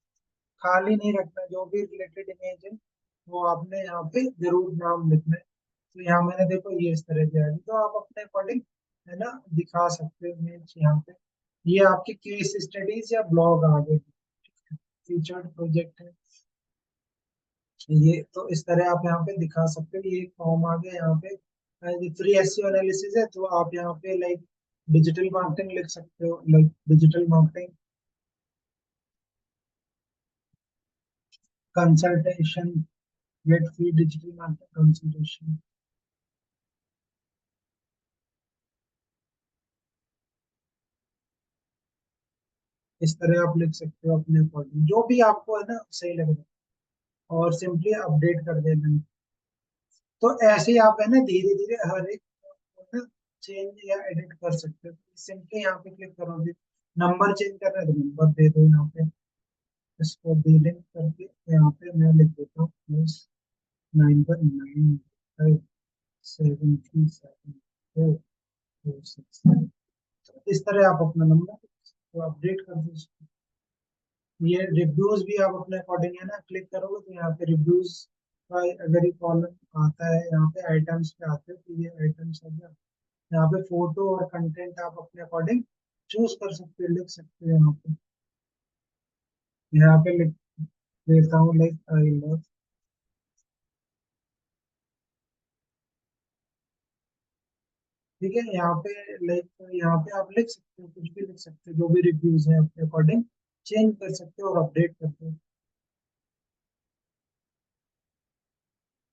खाली नहीं रखना। जो भी रिलेटेड इमेज है वो आपने यहाँ पे जरूर नाम लिखना है। तो यहाँ मैंने देखो ये इस तरह से आएगी, तो आप अपने अकॉर्डिंग है ना दिखा सकते हो इमेज यहाँ पे। ये आपके केस स्टडीज या ब्लॉग आ गए, फीचर्ड प्रोजेक्ट है ये। तो इस तरह आप यहाँ पे दिखा सकते हो। ये एक फॉर्म आ गया यहाँ पे, फ्री एसईओ एनालिसिस है, तो आप यहाँ पे लाइक डिजिटल मार्केटिंग लिख सकते हो, like digital marketing consultation, get free digital marketing consultation. इस तरह आप लिख सकते हो अपने अकॉर्डिंग, जो भी आपको है ना सही लग रहा है, और सिंपली अपडेट कर देना है। तो ऐसे ही आप है ना धीरे धीरे हर एक चेंज या एडिट कर सकते हो। सिंपली यहाँ पे क्लिक करोगे, नंबर चेंज करना है तो नंबर दे दो यहाँ पे, इसको डिलीट करके यहाँ पे मैं लिख देता हूँ प्लस 9,957,446। इस तरह आप अपना नंबर तो अपडेट कर दीजिए। ये रिव्यूज भी आप अपने अकॉर्डिंग है ना क्लिक करोगे तो यहाँ पे रिव्यूज का अगर ये कॉलम आता है, यहाँ पे आइटम्स पे आते हैं तो ये आइटम्स हो गया। यहाँ पे फोटो और कंटेंट आप अपने अकॉर्डिंग चूज कर सकते हो, लिख सकते हो यहाँ पे। यहाँ पे लिख देता हूँ लाइक आई लव, ठीक है। यहाँ पे लाइक यहाँ पे आप लिख सकते हो, कुछ भी लिख सकते हो, जो भी रिव्यूज हैं अपने अकॉर्डिंग चेंज कर सकते हो और अपडेट करते हो।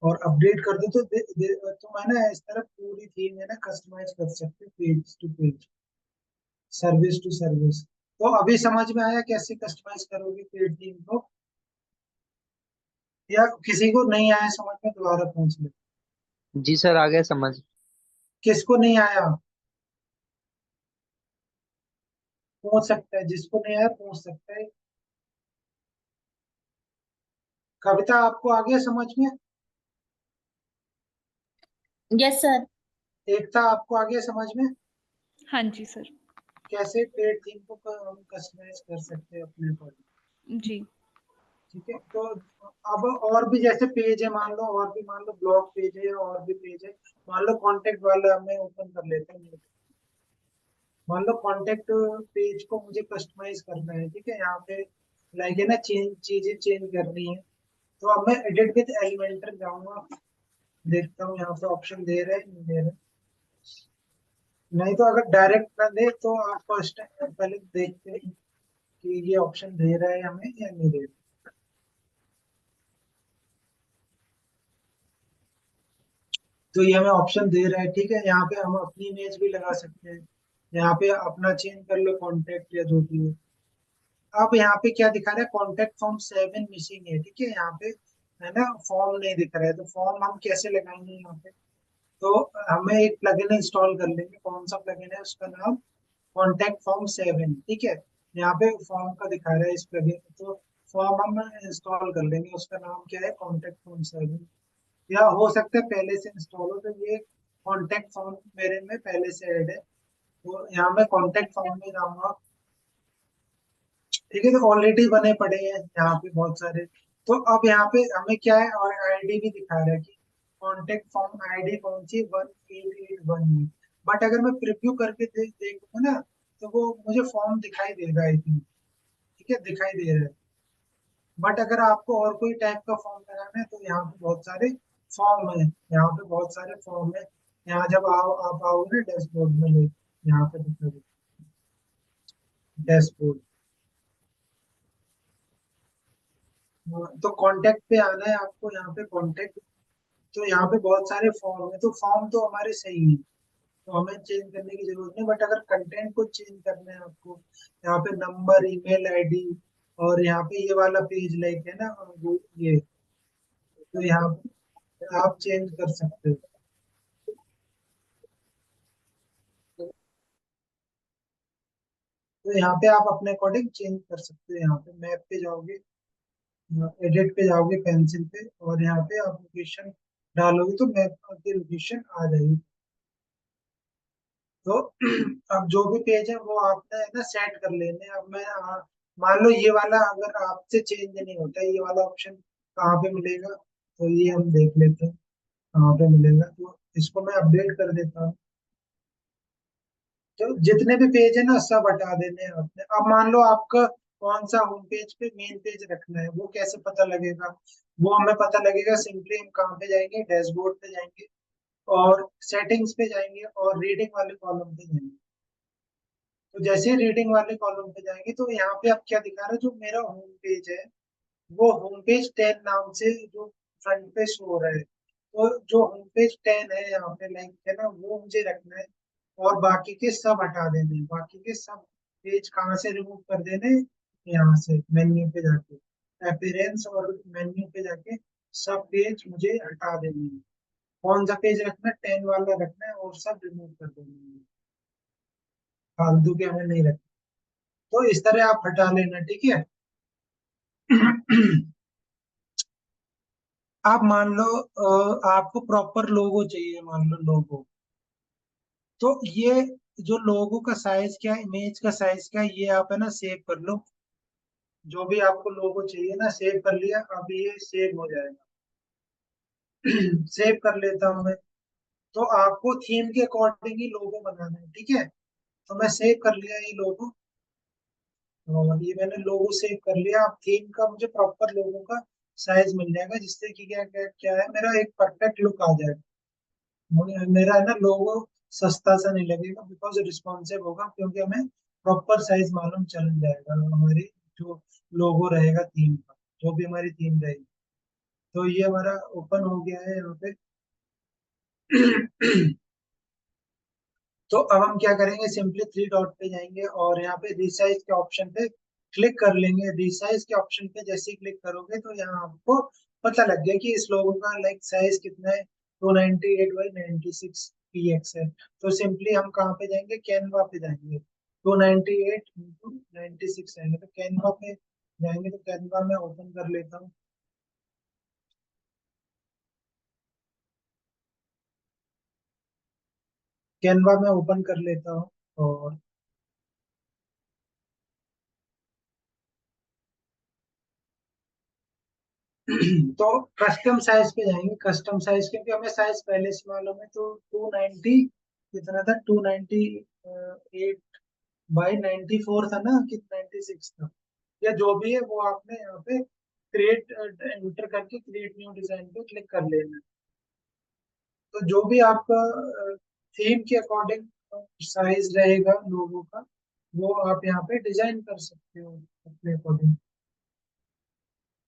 और अपडेट कर दो तो तुम है ना इस तरह पूरी थीम है ना कस्टमाइज कर सकते हो page to page, service to service. तो अभी समझ में आया कैसे कस्टमाइज करोगे पेज थीम को, या किसी को नहीं आया समझ में दोबारा पूछ ले। जी सर, आ गया समझ। किसको नहीं आया पूछ सकता है, जिसको नहीं आया पूछ सकता है। कविता आपको आ गया समझ में? Yes sir. एकता आपको आ गया समझ में? हाँ जी सर। कैसे पेड थीम को हम कस्टमाइज कर सकते हैं अपने अकॉर्डिंग। जी। ठीक है, तो अब और भी जैसे पेज है मान लो, और भी मान लो ब्लॉग पेज है और भी पेज है, मान लो कांटेक्ट वाला मैं ओपन कर लेता हूँ। मान लो कांटेक्ट पेज को मुझे कस्टमाइज करना है, ठीक है। यहाँ पे लाइक है ना चेंज चीजें चेंज करनी है, तो अब मैं एडिट विद एलिमेंटर जाऊंगा, देखता हूँ यहाँ पे ऑप्शन दे रहे हैं नहीं दे रहे। नहीं तो अगर डायरेक्ट कर दे तो आप फर्स्ट पहले देखते हैं कि ये ऑप्शन दे रहा है हमें या नहीं दे रहा। तो ये हमें ऑप्शन दे रहा है, ठीक है। यहाँ पे हम अपनी इमेज भी लगा सकते हैं, यहाँ पे अपना चेंज कर लो कॉन्टेक्ट या जो भी है। अब यहाँ पे क्या दिखा रहा है, कॉन्टेक्ट फॉर्म 7 मिसिंग है, ठीक है। यहाँ पे है ना फॉर्म नहीं दिख रहा है, तो फॉर्म हम कैसे लगाएंगे यहाँ पे। तो हमें एक प्लगइन इंस्टॉल कर लेंगे, कौन सा प्लगइन है उसका नाम कॉन्टेक्ट फॉर्म 7, ठीक है। यहाँ पे फॉर्म का दिखा रहा है इस प्लगइन, तो फॉर्म हम इंस्टॉल कर लेंगे, उसका नाम क्या है कॉन्टेक्ट फॉर्म 7। या हो सकता है पहले से इंस्टॉल हो, तो ये कॉन्टेक्ट फॉर्म मेरे में पहले से ऐड है, तो यहाँ मैं कॉन्टेक्ट फॉर्म में जाऊंगा, ठीक है। तो ऑलरेडी बने पड़े हैं यहाँ पे बहुत सारे। तो अब यहाँ पे हमें क्या है, और आईडी भी दिखा रहा है कि कॉन्टेक्ट फॉर्म आईडी कौन सी 1881 में। बट अगर मैं प्रिव्यू करके देखूंगा ना, तो वो मुझे फॉर्म दिखाई देगा आई थिंक, ठीक है दिखाई दे रहा है। बट अगर आपको और कोई टाइप का फॉर्म लगाना है तो यहाँ पे बहुत सारे फॉर्म है, यहाँ पे बहुत सारे फॉर्म है। यहाँ जब आप आओगे डैशबोर्ड में, ले यहाँ पे दिखा डैशबोर्ड, तो कांटेक्ट पे आना है आपको, यहाँ पे कांटेक्ट। तो यहाँ पे बहुत सारे फॉर्म है, तो फॉर्म तो हमारे सही है, तो हमें चेंज करने की जरूरत नहीं। बट अगर कंटेंट को चेंज करना है आपको, यहाँ पे नंबर ईमेल आईडी, और यहाँ पे ये वाला पेज लाइक है ना वो ये, तो यहाँ पे आप चेंज कर सकते हो। तो यहाँ पे आप अपने अकॉर्डिंग चेंज कर सकते हो। यहाँ पे मैप पे जाओगे, एडिट पे जाओगे पेंसिल पे, और यहाँ पे आप लोकेशन डालोगे तो मैप की लोकेशन आ जाएगी। तो अब जो भी पेज है वो आपने है ना सेट कर लेने। अब मैं मान लो ये वाला अगर आपसे चेंज नहीं होता है, ये वाला ऑप्शन कहाँ पे मिलेगा, तो ये हम देख लेते हैं कहाँ पे मिलेगा। तो इसको मैं अपडेट कर देता हूँ। तो जितने भी पेज है ना सब हटा देने हैं आपने। अब मान लो आपका कौन सा होम पेज पे मेन पेज रखना है, वो कैसे पता लगेगा। वो हमें पता लगेगा सिंपली, हम कहाँ पे जाएंगे, डैशबोर्ड पे जाएंगे और सेटिंग्स पे जाएंगे और रीडिंग वाले कॉलम पे जाएंगे। तो जैसे रीडिंग वाले कॉलम पे जाएंगे तो यहाँ पे अब क्या दिखा रहा है, जो मेरा होम पेज है वो होम पेज 10 नाम से जो फ्रंट पे शो हो रहा है। तो जो होम पेज 10 है यहाँ पे लाइक है ना वो मुझे रखना है, और बाकी के सब हटा देने हैं, बाकी के सब पेज कहाँ से रिमूव कर देने, यहाँ से मेन्यू पे जाके अपीयरेंस और मेन्यू पे जाके सब पेज मुझे हटा देने हैं। कौन सा पेज रखना है, 10 वाला रखना है और सब रिमूव कर देने हैं, फालतू के हमें नहीं रखना। तो इस तरह आप हटा लेना, ठीक है। आप मान लो आपको प्रॉपर लोगो चाहिए, मान लो लोगो। तो ये जो लोगो का साइज क्या है, इमेज का साइज क्या है, ये आप है ना सेव कर लो। जो भी आपको लोगो चाहिए ना सेव कर लिया, अब ये सेव हो जाएगा। सेव कर लेता हूँ मैं। तो आपको थीम के अकॉर्डिंग ही लोगो बनाना है, ठीक है। तो मैं सेव कर लिया ये लोगो, और ये मैंने लोगो सेव कर लिया। अब थीम का मुझे प्रॉपर लोगो का साइज मिल जाएगा, जिससे कि क्या क्या क्या है, मेरा एक परफेक्ट लुक आ जाएगा। मेरा है ना लोगो सस्ता सा नहीं लगेगा, बिकॉज रिस्पॉन्सिव होगा, क्योंकि हमें प्रॉपर साइज मालूम चल जाएगा हमारी जो लोगो रहेगा थीम का, जो भी हमारी थीम रहेगी। तो ये हमारा ओपन हो गया है यहाँ पे। तो अब हम क्या करेंगे, सिंपली थ्री डॉट पे जाएंगे और यहाँ पे रिसाइज के ऑप्शन पे क्लिक कर लेंगे। रिसाइज के ऑप्शन पे जैसे ही क्लिक करोगे तो यहाँ आपको पता लग गया कि इस लोगों का लाइक साइज कितना है, 298 बाई 96 px है। तो सिंपली हम कहाँ पे जाएंगे, कैनवा पे जाएंगे। 298 × 96 आएंगे, तो कैनवा पे जाएंगे। तो कैनवा में ओपन कर लेता हूँ। कैनवा में ओपन कर लेता हूँ और तो कस्टम साइज पे जाएंगे। कस्टम साइज, क्योंकि हमें साइज पहले से मालूम है। तो 290 कितना था, 298 बाई 94 था ना, कि 96 था, या जो भी है वो आपने यहाँ पे क्रिएट एंटर करके क्रिएट न्यू डिजाइन पे क्लिक कर लेना है। तो जो भी आपका थीम के अकॉर्डिंग साइज रहेगा लोगों का, वो आप यहाँ पे डिजाइन कर सकते हो अपने according.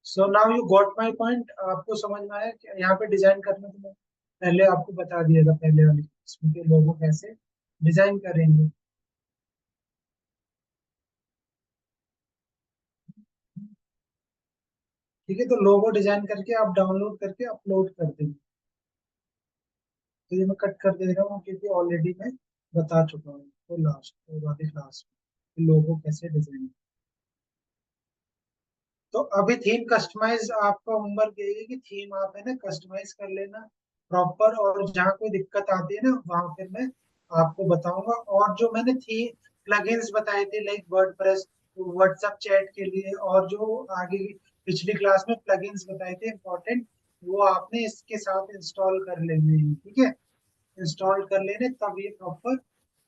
So now you got my point. आपको समझ में आया कि यहाँ पे डिजाइन करने को मैं पहले आपको बता दिया था, पहले वाले इसमें के लोगो कैसे डिजाइन करेंगे। ठीक है, तो लोगो डिजाइन करके आप डाउनलोड करके अपलोड कर देंगे। तो ये मैं कट कर दे रहा हूँ, क्योंकि ऑलरेडी मैं बता चुका हूँ तो लास्ट वाली क्लास में लोगो कैसे डिजाइन। तो अभी थीम कस्टमाइज आपका होमवर्क यही है कि थीम आप है ना कस्टमाइज कर लेना प्रॉपर, और जहाँ कोई दिक्कत आती है ना वहां फिर मैं आपको बताऊंगा। और जो मैंने थी प्लगइन्स बताए थे लाइक वर्डप्रेस, व्हाट्सएप चैट के लिए, और जो आगे की पिछली क्लास में प्लगइन्स बताए थे इंपॉर्टेंट, वो आपने इसके साथ इंस्टॉल कर लेने हैं, ठीक है। इंस्टॉल कर लेने तब ये प्रॉपर,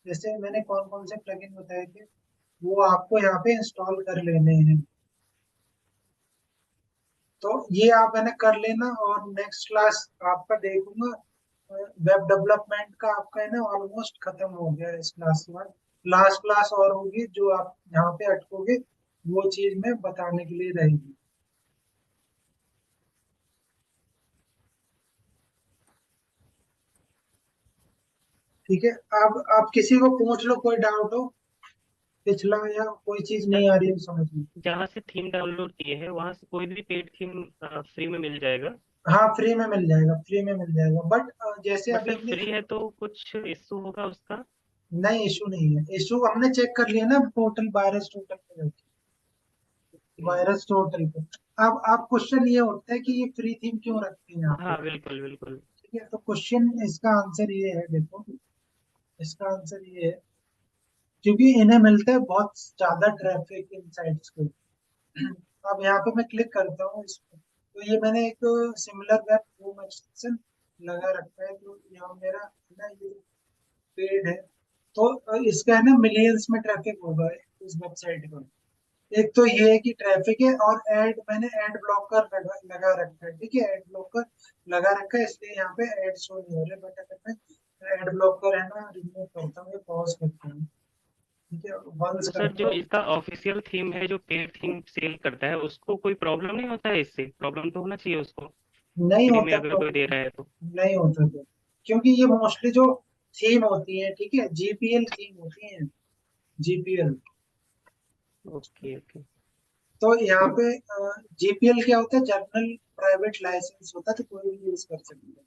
जैसे मैंने कौन कौन से प्लगइन बताए थे वो आपको यहाँ पे इंस्टॉल कर लेने हैं। तो ये आप है ना कर लेना, और नेक्स्ट क्लास आपका देखूंगा वेब डेवलपमेंट का, आपका है ना ऑलमोस्ट खत्म हो गया है इस क्लास के बाद। लास्ट क्लास और होगी जो आप यहाँ पे अटकोगे, वो चीज मैं बताने के लिए रहेगी। ठीक है, अब आप किसी को पूछ लो, कोई डाउट हो पिछला, या कोई चीज सर नहीं आ रही है समझ में। जहाँ से थीम डाउनलोड किए हैं वहां से कोई भी पेड थीम फ्री में मिल जाएगा। हाँ फ्री में मिल जाएगा, फ्री में मिल जाएगा, बट जैसे बट अभी सर हमने, फ्री है तो कुछ इशू होगा उसका। नहीं इशू नहीं है, इशू हमने चेक कर लिया ना टोटल वायरस टोटल पे, वायरस टोटल पे। अब आप क्वेश्चन ये उठता है कि ये फ्री थीम क्यों रखते हैं यहाँ पे। हाँ बिल्कुल बिल्कुल। ठीक है, तो क्वेश्चन इसका आंसर ये है, देखो इसका आंसर ये है, क्योंकि इन्हें मिलता है बहुत ज्यादा ट्रैफिक इन साइट्स को। अब यहाँ पे मैं क्लिक करता हूँ इस पे, तो ये मैंने एक सिमिलर वेब होम एक्सटेंशन लगा रखा है, तो यहाँ मेरा ना ये पेड है। तो इसका है ना मिलियंस में ट्रैफिक होगा इस वेबसाइट पर। एक तो ये है कि ट्रैफिक है, और मैंने एड ब्लॉकर लगा रखा है, ठीक है। एड ब्लॉकर लगा रखा है, इसलिए यहाँ पे एड शो नहीं हो रहे। बट अगर मैं एड ब्लॉकर है ना रिमूव करता हूँ, पॉज करता हूँ, ठीक है, वंस तो सर करता जो हूँ। इसका ऑफिशियल थीम है जो पेड थीम सेल करता है उसको कोई प्रॉब्लम नहीं होता है इससे? प्रॉब्लम तो होना चाहिए उसको नहीं फ्री में होता अगर कोई दे प्रॉब्लम, रहा है तो। नहीं होता तो, क्योंकि ये मोस्टली जो थीम होती है, ठीक है, जीपीएल थीम होती है, जीपीएल। Okay okay. तो यहाँ पे जीपीएल क्या होता है, जर्नल प्राइवेट लाइसेंस होता है, तो कोई भी यूज कर सकता है।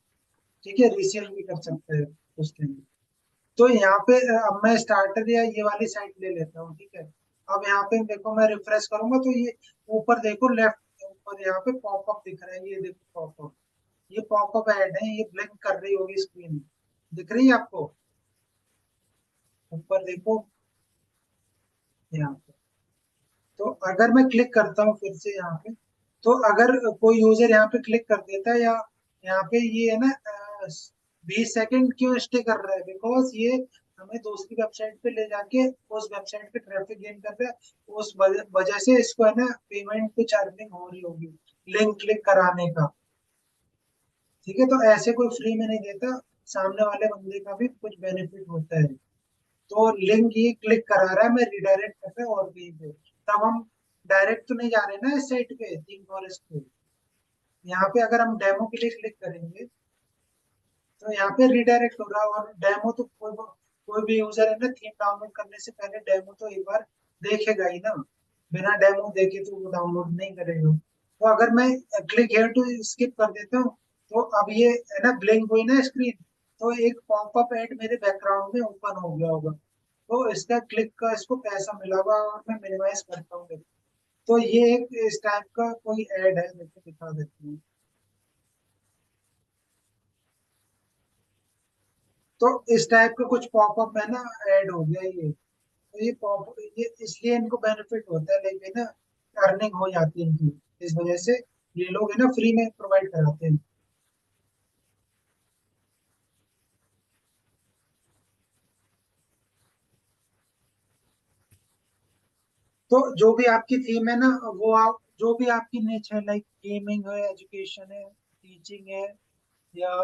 ठीक है, रीसेल भी कर सकते हैं उसके लिए। तो यहाँ पे अब मैं स्टार्टर या ये वाली साइट ले लेता हूँ। ठीक है, अब यहाँ पे देखो मैं रिफ्रेश करूंगा तो ये ऊपर देखो, लेफ्ट ऊपर यहाँ पे पॉपअप दिख रहा है, ये देखो पॉपअप, ये पॉपअप ऐड है, ये ब्लिंक कर रही होगी स्क्रीन, दिख रही है आपको? ऊपर देखो यहाँ पे। तो अगर मैं क्लिक करता हूँ फिर से यहाँ पे, तो अगर कोई यूजर यहाँ पे क्लिक कर देता है, या यहाँ पे ये है ना 20 सेकंड क्यों स्टे कर रहा है, बिकॉज ये हमें दूसरी वेबसाइट पे ले जाके उस वेबसाइट पे ट्रैफिक गेन कर रहा है, उस वजह से इसको है ना पेमेंट कुछ अर्निंग हो रही होगी लिंक क्लिक कराने का। ठीक है, तो ऐसे कोई फ्री में नहीं देता, सामने वाले बंदे का भी कुछ बेनिफिट होता है। तो लिंक ये क्लिक करा रहा है, मैं रिडायरेक्ट कर रहा है और कहीं पे, तब हम डायरेक्ट तो नहीं जा रहे ना इस साइट पे थीम फॉरेस्ट पे। यहाँ पे अगर हम डेमो के लिए क्लिक करेंगे तो यहाँ पे रिडायरेक्ट हो रहा है, और डेमो तो कोई भी यूजर है ना, थीम डाउनलोड करने से पहले डेमो तो एक बार देखेगा ही ना, बिना डेमो देखे तो वो डाउनलोड नहीं करेगा। तो अगर मैं क्लिक हेयर टू स्किप कर देता हूँ, तो अब ये है ना ब्लिंक हुई ना स्क्रीन, तो एक पॉपअप ऐड मेरे बैकग्राउंड में ओपन हो गया होगा, तो इसका क्लिक का इसको पैसा मिला हुआ, और मैं मिनिमाइज करता हूँ। तो ये एक इस टाइप का कोई ऐड है, देखो दिखा देती हूँ। तो इस टाइप का कुछ पॉपअप है ना, ऐड हो गया ये। तो ये पॉप ये इसलिए इनको बेनिफिट होता है, लेकिन ना अर्निंग हो जाती है इनकी, इस वजह से ये लोग है ना फ्री में प्रोवाइड कराते हैं। तो जो भी आपकी थीम है ना, वो आप जो भी आपकी निच है, लाइक गेमिंग है, एजुकेशन है, टीचिंग है, या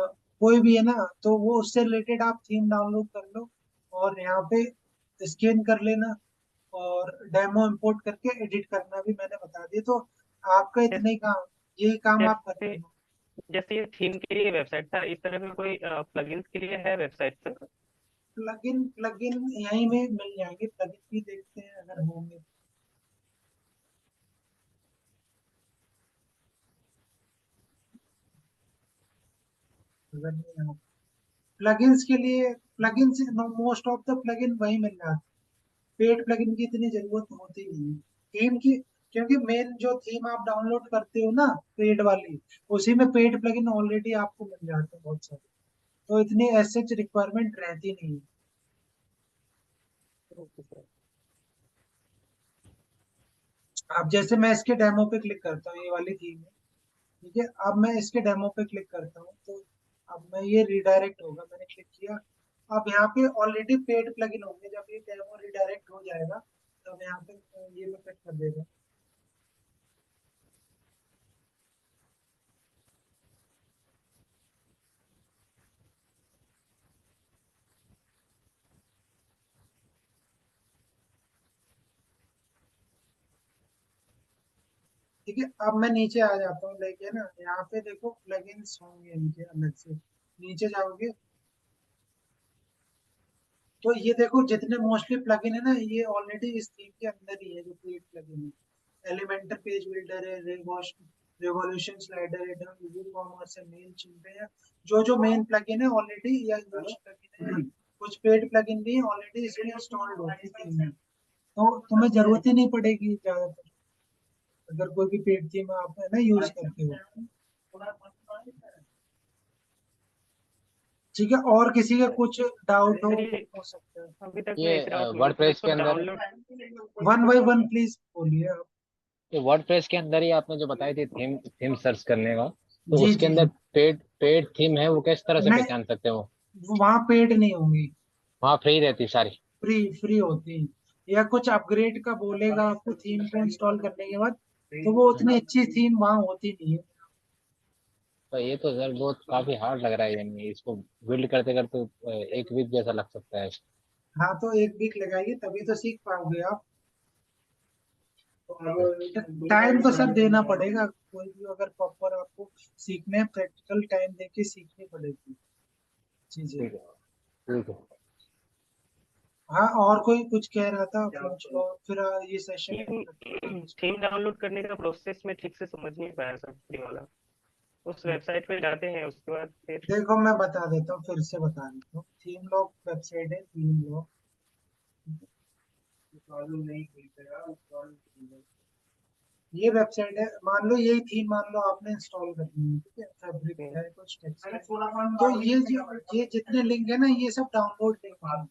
कोई भी है ना, तो वो उससे रिलेटेड आप थीम डाउनलोड कर लो और यहाँ पे स्कैन कर लेना, और डेमो इंपोर्ट करके एडिट करना भी मैंने बता दिया, तो आपका इतने ही काम, यही काम आप कर जैसे लेना। जैसे ये थीम के लिए वेबसाइट था, इस तरह का कोई प्लगइन्स के लिए है वेबसाइट पर? प्लगइन यहीं में मिल जाएंगे, प्लगइन भी देखते हैं अगर होंगे। अगर नहीं हो प्लगइन्स के लिए, plugins most of the plugin वही मिल जाते हैं, पेड प्लगइन की इतनी जरूरत होती नहीं है थीम की, क्योंकि मेन जो थीम आप डाउनलोड करते हो ना पेड वाली, उसी में पेड प्लगइन ऑलरेडी आपको मिल जाते हैं बहुत सारे, तो इतनी एसएच रिक्वायरमेंट रहती नहीं है। Okay sir. अब जैसे मैं इसके डेमो पे क्लिक करता हूँ, ये वाली थीम है। ठीक है, अब मैं इसके डेमो पे क्लिक करता हूँ, तो अब मैं ये रिडायरेक्ट होगा, मैंने क्लिक किया। अब यहाँ पे ऑलरेडी पेड प्लगइन होंगे, जब ये डेमो रिडायरेक्ट हो जाएगा तब यहाँ पे ये मैं कट कर देगा। ठीक है, अब मैं नीचे आ जाता हूँ, लेके ना यहाँ पे देखो प्लगइन्स होंगे इनके अलग से, नीचे जाओगे तो ये देखो जितने मोस्टली प्लगइन है ना, ये ऑलरेडी इस थीम के अंदर ही है, जो पेड प्लगइन है। एलिमेंटर पेज बिल्डर है, रेवोल्यूशन स्लाइडर है, वूवू कॉमर्स है, मेल चिम्प है, जो जो मेन प्लगइन है ऑलरेडी, या यूज प्लगइन है, कुछ पेड प्लगइन भी ऑलरेडी इसमें इंस्टॉल्ड होती है थीम में, तो तुम्हें जरूरत ही नहीं पड़ेगी ज्यादातर, अगर कोई भी पेड थीम आप है ना यूज करते हो। ठीक है, और किसी का कुछ डाउट हो सर तो ये पूछ सकते हैं। अभी तक मैं ये इस डाउट में हूँ कि वर्डप्रेस इसको के अंदर download. One by one please बोलिए आप। ये वर्डप्रेस के अंदर ही आपने जो बताई थी थीम थीम सर्च करने का, तो जी उसके जी जी। अंदर पेड पेड थीम है, वो किस तरह से नहीं, पहचान सकते हो? वहाँ पेड नहीं होंगी, वहाँ फ्री रहती सारी? फ्री फ्री होती है, या कुछ अपग्रेड का बोलेगा आपको थीम को इंस्टॉल करने के बाद, तो वो उतनी अच्छी थीम वहाँ होती नहीं है। तो ये तो सर बहुत काफी हार्ड लग रहा है, यानी इसको बिल्ड करते करते एक वीक जैसा लग सकता है। हाँ, तो एक वीक लगाइए तभी तो सीख पाओगे आप। टाइम तो सर देना पड़ेगा, कोई भी अगर प्रॉपर आपको सीखने, प्रैक्टिकल टाइम देके सीखनी पड़ेगी चीजें। ठीक है, ठीक है। हाँ, और कोई कुछ कह रहा था, पूछ लो फिर ये सेशन एंड करते हैं। थीम डाउनलोड करने का प्रोसेस में ठीक से समझ नहीं पाया सर, ये वाला। उस वेबसाइट पे जाते हैं, उसके बाद फिर देखो मैं बता देता हूँ, फिर से बता देता हूँ। थीम लॉक वेबसाइट है, थीम लॉक। ये वेबसाइट है, मान लो यही थीम मान लो आपने इंस्टॉल करनी है, ठीक है, फैब्रिक है कुछ टेक्स्ट है। तो ये जितने लिंक है ना, ये सब डाउनलोड लिंक है।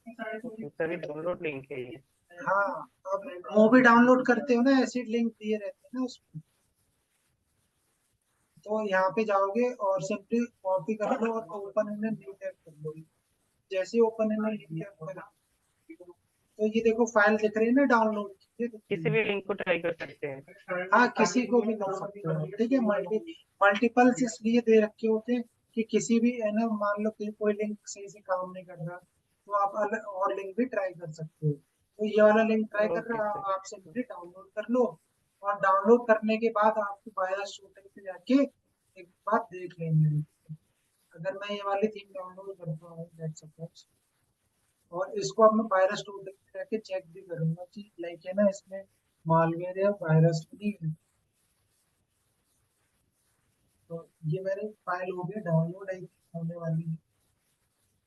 सभी डाउनलोड लिंक है ये। हाँ, अब मूवी डाउनलोड करते हो ना, ऐसे लिंक दिए रहते हैं ना उसमें। तो यहाँ पे जाओगे और सिंपली कॉपी कर लो और ओपन इन न्यू टैब कर लो। जैसे ओपन इन न्यू टैब करो, तो ये देखो फाइल दिख रही है ना डाउनलोड की, किसी भी लिंक को ट्राई कर सकते हैं। हाँ किसी को भी कर सकते हो, ठीक है। मल्टीपल्स इसलिए दे रखे होते हैं कि किसी भी है ना, मान लो कि कोई लिंक सही से काम नहीं कर रहा, तो आप अलग और लिंक भी ट्राई कर सकते हो। तो ये वाला लिंक ट्राई कर ओके रहा सर। है, आप सिंपली डाउनलोड कर लो। और डाउनलोड करने के बाद आपको बायोस शूटर पे जाके एक बार देख लेंगे। अगर मैं ये वाली थीम डाउनलोड करता हूँ, लेट्स सपोज, और इसको अब मैं वायरस स्टूडेंट करके चेक भी करूंगा कि लाइक है ना, इसमें मालवेयर या वायरस तो नहीं है। तो ये मेरी फाइल हो गई डाउनलोड, आई होने वाली है।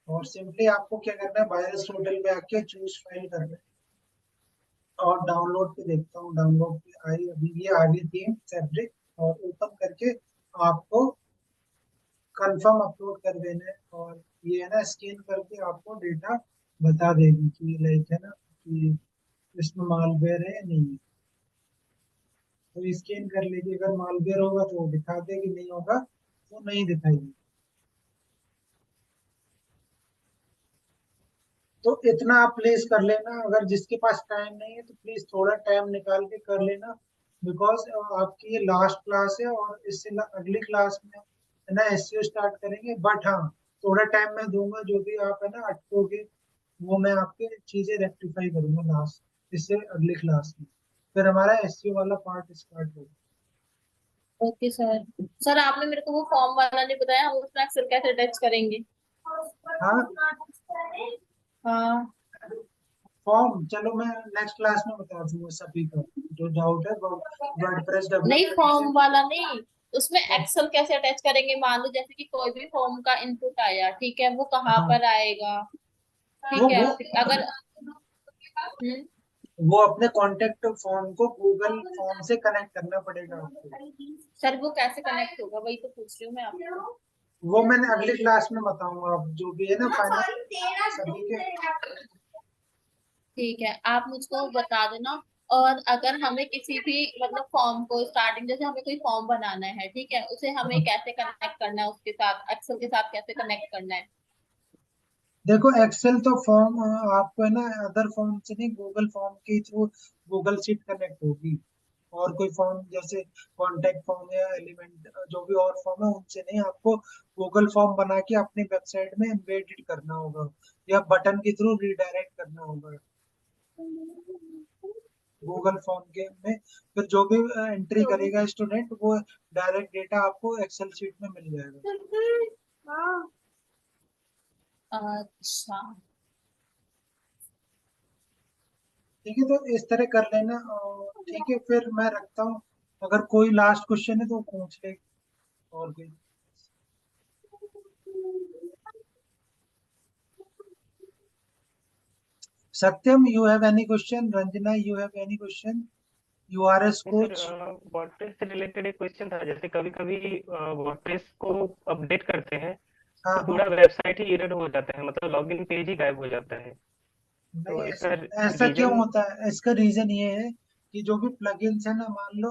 और सिंपली आपको क्या करना है, वायरस स्टूडेंट पे आके चूज फाइल करना है। और डाउनलोड पे देखता हूँ, डाउनलोड पे आई, अभी ये आ गई थी फैब्रिक। और ओपन करके आपको कंफर्म अपलोड कर देना है। और ये है ना, स्कैन करके आपको डेटा बता देगी कि लाइक है ना, कि इसमें मालवेयर है या नहीं है। तो स्कैन कर लीजिए, अगर मालवेयर होगा तो वो दिखा देगी, नहीं होगा तो नहीं दिखाएगी। तो इतना आप प्लीज कर लेना, अगर जिसके पास टाइम नहीं है तो प्लीज थोड़ा टाइम निकाल के कर लेना। बिकॉज आपकी ये लास्ट क्लास है, और इससे अगली क्लास में है ना एसईओ स्टार्ट करेंगे। बट हाँ, थोड़ा टाइम मैं दूंगा, जो भी आप है ना अटकोगे वो मैं आपके चीजें रेक्टिफाई करूंगा लास्ट, इससे अगली क्लास में फिर हमारा एसईओ वाला पार्ट स्टार्ट होगा। Okay sir. सर आपने मेरे को वो फॉर्म वाला नहीं बताया, हम उसमें अक्सर कैसे अटैच करेंगे? हाँ, हाँ। फॉर्म चलो मैं नेक्स्ट क्लास में बता दूंगा सभी का, जो डाउट है वर्डप्रेस नहीं, डेवलपमेंट से। फॉर्म वाला नहीं, उसमें एक्सेल कैसे अटैच करेंगे? मान लो जैसे कि कोई भी फॉर्म का इनपुट आया, ठीक है, वो कहाँ हाँ, पर आएगा? वो ठीक है। वो अगर वो अपने कांटेक्ट फॉर्म को गूगल फॉर्म से कनेक्ट करना पड़ेगा आपको। सर वो कैसे कनेक्ट होगा, वही तो पूछ रही हूँ मैं आपको। वो मैंने अगली क्लास में बताऊंगा, आप जो भी है ना फाइनल सभी के। ठीक है, आप मुझको बता देना। और अगर हमें किसी भी मतलब फॉर्म को स्टार्टिंग, जैसे हमें कोई फॉर्म बनाना है, ठीक है, उसे हमें हाँ, कैसे कनेक्ट करना है, उसके साथ एक्सेल के साथ कैसे कनेक्ट करना है? देखो एक्सेल तो फॉर्म आपको है ना अदर फॉर्म से नहीं, गूगल फॉर्म के थ्रू गूगल शीट कनेक्ट होगी। और कोई फॉर्म जैसे कॉन्टेक्ट फॉर्म या एलिमेंट जो भी और फॉर्म है उनसे नहीं, आपको गूगल फॉर्म बना के अपनी वेबसाइट में एम्बेडेड करना होगा, या बटन के थ्रू रिडायरेक्ट करना होगा गूगल फॉर्म के में। फिर जो भी एंट्री करेगा स्टूडेंट, वो डायरेक्ट डेटा आपको एक्सेल शीट में मिल जाएगा। अच्छा। ठीक है, तो इस तरह कर लेना। ठीक है, फिर मैं रखता हूँ। अगर कोई लास्ट क्वेश्चन है तो पूछ ले, और कोई। Satyam, you have any question? Ranjana, you have any question? You are S नहीं कोच। सर, वर्डप्रेस से रिलेटेड एक क्वेश्चन था। जैसे कभी कभी वर्डप्रेस को अपडेट करते हैं हाँ तो हाँ। पूरा वेबसाइट ही एरर हो जाता है, मतलब लॉगिन पेज ही गायब हो जाता है। नहीं, तो इसका ऐसा क्यों रीजन। होता है? इसका रीजन ये है कि जो भी प्लगइन्स है ना, मान लो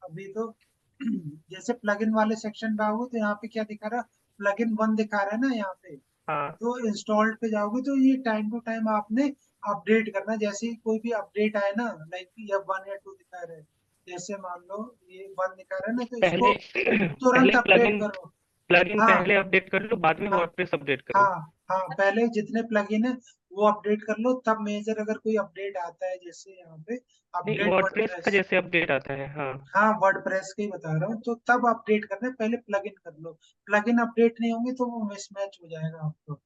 अभी तो जैसे प्लगइन वाले सेक्शन पे आओगे तो यहाँ पे क्या दिखा रहा, प्लगइन 1 दिखा रहा है ना यहाँ पे। हाँ तो इंस्टॉल्ड पे जाओगे तो ये टाइम टू टाइम आपने अपडेट करना। जैसे ही कोई भी अपडेट आए ना, लाइक ये 1 या 2 दिखा रहे हैं, जैसे मान लो ये 1 दिखा रहा है ना, तो पहले इसको तुरंत पहले अपडेट करो। प्लगइन हाँ पहले अपडेट कर लो, बाद में हाँ वर्डप्रेस अपडेट करो। हाँ हाँ, पहले जितने प्लगइन है वो अपडेट कर लो, तब मेजर अगर कोई अपडेट आता है, जैसे यहाँ पे नहीं, अपडेट वर्डप्रेस का वर्डप्रेस। जैसे अपडेट आता है, हाँ। हाँ, वर्डप्रेस का ही बता रहा हूँ, तो तब अपडेट करना है, पहले प्लगइन कर लो। प्लगइन अपडेट नहीं होंगे तो वो मिसमैच हो जाएगा आपको।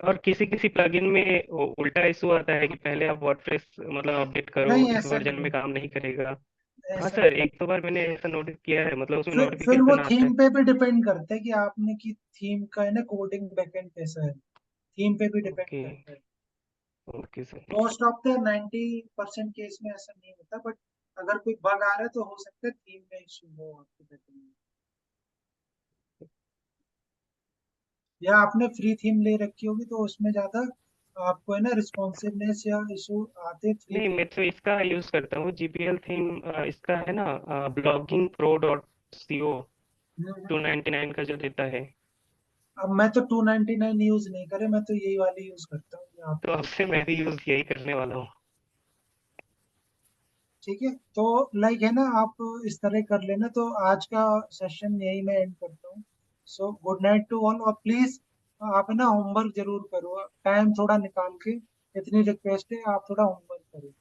और किसी किसी प्लगइन में उल्टा इशू आता है कि पहले आप वर्डप्रेस मतलब अपडेट करो, नहीं, इस ऐसा वर्जन नहीं में काम नहीं करेगा। हाँ ऐसा सर, नहीं। एक दो बार मैंने ऐसा नोटिस किया है, मतलब उसमें फिर वो नोटिफिकेशन आता है। थीम पे भी डिपेंड करता है कि आपने की थीम का है ना कोडिंग बैकएंड कैसा है, थीम पे भी डिपेंड ओके। करता है। Okay sir. Most of the 90% case में ऐसा नहीं होता, बट अगर कोई बग आ रहा है तो हो सकता है थीम में इशू हो आपके बैकएंड में, या आपने फ्री थीम ले रखी होगी तो उसमें ज्यादा आपको है ना रिस्पॉन्सिवनेस या इशू आते फ्री नहीं, थीम। मैं तो इसका यूज करता हूँ, GPL थीम इसका है ना, bloggingpro.co 299 का जो देता है। अब मैं तो 299 यूज नहीं करे, मैं तो यही वाली यूज करता हूँ ये तो आपको अब से मैं भी यूज यही करने वाला हूँ। ठीक है। तो लाइक है ना, आप इस तरह कर लेना। तो आज का सेशन यही मैं एंड करता हूँ। So good night to all, और प्लीज आप है ना होमवर्क जरूर करो, टाइम थोड़ा निकाल के, इतनी रिक्वेस्ट है, आप थोड़ा होमवर्क करो।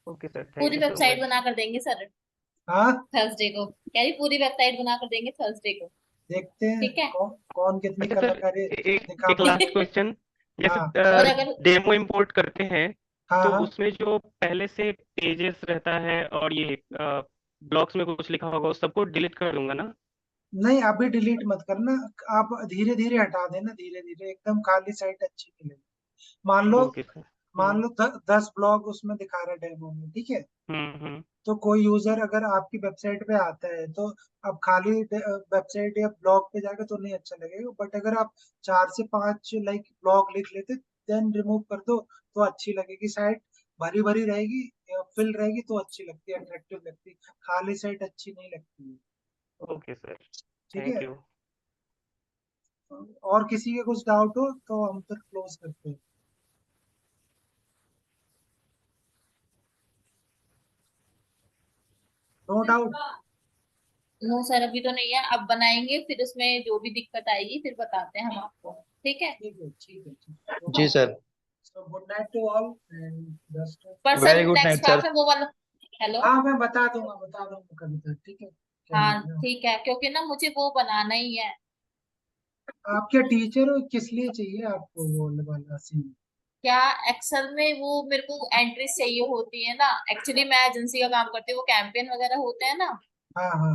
ओके सर, थैंक पूरी यू सो वेबसाइट मच। बना कर देंगे सर हाँ, थर्सडे को, कह रही पूरी वेबसाइट बना कर देंगे थर्सडे को। देखते हैं ठीक है। कौन कितनी अच्छा सर, कलाकारी एक दिखा एक लास्ट पाता। क्वेश्चन। हाँ और जैसे अगर डेमो इंपोर्ट करते हैं, हाँ तो हाँ। उसमें जो पहले से पेजेस रहता है और ये ब्लॉक्स में कुछ लिखा होगा, उस सबको डिलीट कर दूंगा ना? नहीं, अभी डिलीट मत करना, आप धीरे धीरे हटा देना, धीरे धीरे, एकदम खाली साइट अच्छी नहीं लगेगी। मान लो ओके सर। मान लो 10 ब्लॉग उसमें दिखा रहा है डेमो में, ठीक है। हम्म। तो कोई यूजर अगर आपकी वेबसाइट पे आता है तो अब खाली वेबसाइट या ब्लॉग पे जाकर तो नहीं अच्छा लगेगा, बट अगर आप 4 से 5 लाइक ब्लॉग लिख लेते देन रिमूव कर दो तो अच्छी लगेगी साइट, भरी भरी रहेगी, फिल रहेगी तो अच्छी लगती है, अट्रैक्टिव लगती है, खाली साइट अच्छी नहीं लगती है। ओके सर, ठीक थैंक है। यू। और किसी के कुछ डाउट हो तो हम फिर क्लोज करते हैं। No doubt. नो सर अभी तो नहीं है, अब बनाएंगे फिर उसमें जो भी दिक्कत आएगी फिर बताते हैं हम आपको। ठीक है। ठीक है, ठीक है, ठीक। जी sir. So good night to all and best. पर sir very good next night sir. Class में वो वाला, हेलो। हाँ, मैं बता दूंगा कभी तक, ठीक है, क्या हाँ लिखना है। ठीक है, क्योंकि ना मुझे वो बनाना ही है। आप क्या टीचर हो, किस लिए चाहिए आपको वो वाला सीन? क्या एक्सेल में वो मेरे को एंट्रीज चाहिए होती है ना, एक्चुअली मैं एजेंसी का काम करती हूँ, वो कैंपेन वगैरह होते हैं ना, हाँ हाँ,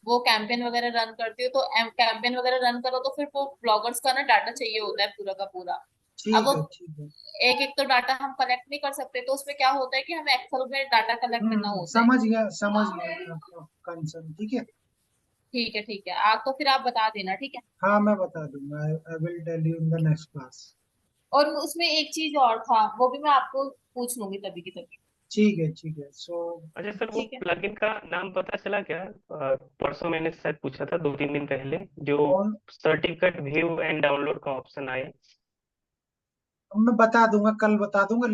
वो कैंपेन वगैरह रन करती हूँ, तो कैंपेन वगैरह रन करो तो फिर वो ब्लॉगर्स का ना डाटा चाहिए होता है पूरा का पूरा। अब वो ठीक है, ठीक है। एक एक तो डाटा हम कलेक्ट नहीं कर सकते, तो उसमें क्या होता है कि हमें एक्सेल में डाटा कलेक्ट करना होता है। समझ गया आपका कंसर्न, ठीक है। ठीक है तो फिर आप बता देना, ठीक है। हाँ, मैं बता दूंगा, I will tell you in the next class. और उसमें एक चीज और था, वो भी मैं आपको पूछ लूंगी तभी की तभी। ठीक है। सो अच्छा सर, वो ठीक है। प्लगइन का नाम पता चला क्या? परसों मैंने शायद पूछा था, 2-3 दिन पहले, जो कौन? सर्टिफिकेट व्यू एंड डाउनलोड का ऑप्शन आया। मैं बता दूंगा, कल बता दूंगा,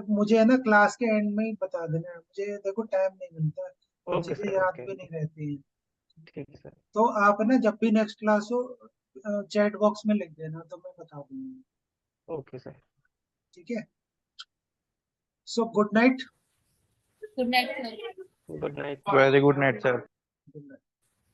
मुझे है ना क्लास के एंड में ही बता देना है, मुझे देखो टाइम नहीं मिलता, और ओके चीजें सर, याद ओके। भी नहीं रहती हैं। ठीक है सर। तो आप ना जब भी नेक्स्ट क्लास हो चैट बॉक्स में लिख देना तो मैं बता दूंगा। Okay sir. ठीक है। सो good night. Good night. Good night. Very good night sir. Good night.